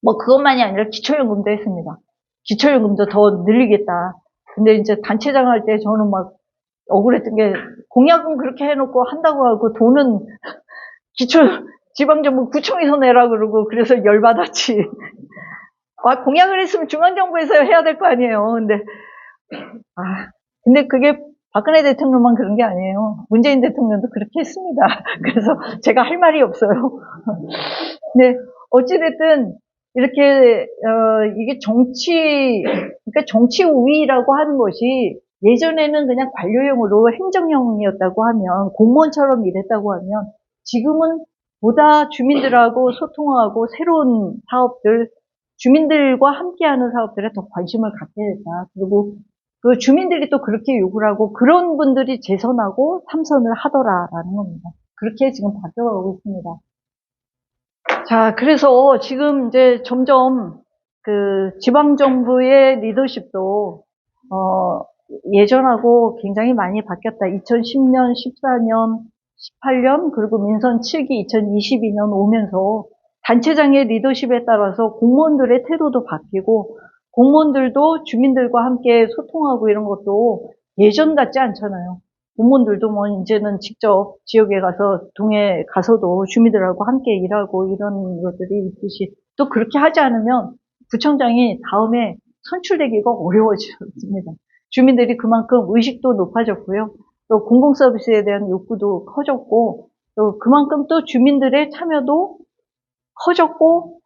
뭐 그것만이 아니라 기초연금도 했습니다. 기초연금도 더 늘리겠다. 근데 이제 단체장 할 때 저는 막 억울했던 게 공약은 그렇게 해놓고 한다고 하고 돈은 지방정부 구청에서 내라 그러고 그래서 열받았지. 공약을 했으면 중앙정부에서 해야 될 거 아니에요. 근데 그게 박근혜 대통령만 그런 게 아니에요. 문재인 대통령도 그렇게 했습니다. 그래서 제가 할 말이 없어요. 네, 어찌됐든 이렇게 이게 그러니까 정치 우위라고 하는 것이 예전에는 그냥 관료형으로 행정형이었다고 하면 공무원처럼 일했다고 하면 지금은 보다 주민들하고 소통하고 새로운 사업들, 주민들과 함께하는 사업들에 더 관심을 갖게 됐다. 그리고 그 주민들이 또 그렇게 요구를 하고 그런 분들이 재선하고 삼선을 하더라라는 겁니다. 그렇게 지금 바뀌어가고 있습니다. 자, 그래서 지금 이제 점점 그 지방정부의 리더십도 예전하고 굉장히 많이 바뀌었다. 2010년, 14년, 18년, 그리고 민선 7기 2022년 오면서 단체장의 리더십에 따라서 공무원들의 태도도 바뀌고 공무원들도 주민들과 함께 소통하고 이런 것도 예전 같지 않잖아요. 공무원들도 뭐 이제는 직접 지역에 가서 동에 가서도 주민들하고 함께 일하고 이런 것들이 있듯이 또 그렇게 하지 않으면 구청장이 다음에 선출되기가 어려워집니다. 주민들이 그만큼 의식도 높아졌고요. 또 공공서비스에 대한 욕구도 커졌고 또 그만큼 또 주민들의 참여도 커졌고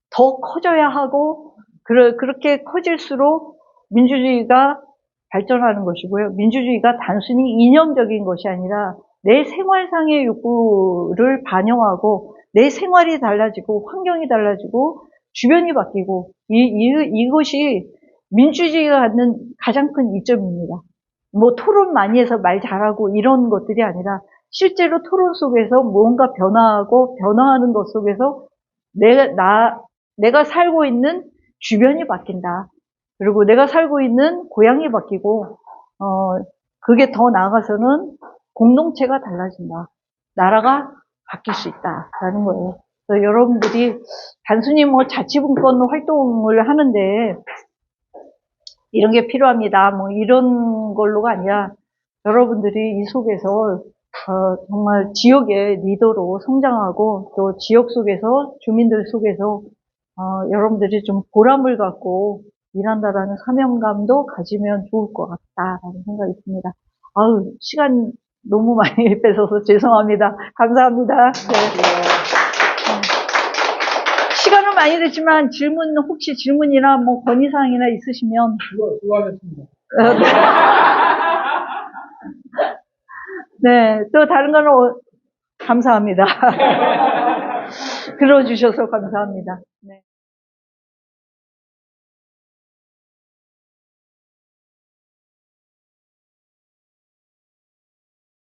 더 커져야 하고 그렇게 커질수록 민주주의가 발전하는 것이고요. 민주주의가 단순히 이념적인 것이 아니라 내 생활상의 욕구를 반영하고 내 생활이 달라지고 환경이 달라지고 주변이 바뀌고 이것이 민주주의가 갖는 가장 큰 이점입니다. 뭐 토론 많이 해서 말 잘하고 이런 것들이 아니라 실제로 토론 속에서 뭔가 변화하고 변화하는 것 속에서 내가 살고 있는 주변이 바뀐다. 그리고 내가 살고 있는 고향이 바뀌고, 그게 더 나아가서는 공동체가 달라진다. 나라가 바뀔 수 있다라는 거예요. 그래서 여러분들이 단순히 뭐 자치분권 활동을 하는데 이런 게 필요합니다. 뭐 이런 걸로가 아니라 여러분들이 이 속에서 정말 지역의 리더로 성장하고 또 지역 속에서 주민들 속에서 여러분들이 좀 보람을 갖고 일한다라는 사명감도 가지면 좋을 것 같다라는 생각이 듭니다. 아유, 시간 너무 많이 뺏어서 죄송합니다. 감사합니다. 네. 시간은 많이 됐지만 혹시 질문이나 뭐 건의사항이나 있으시면. 수고하셨습니다. 네, 또 다른 거는 감사합니다. 들어주셔서 감사합니다. 네.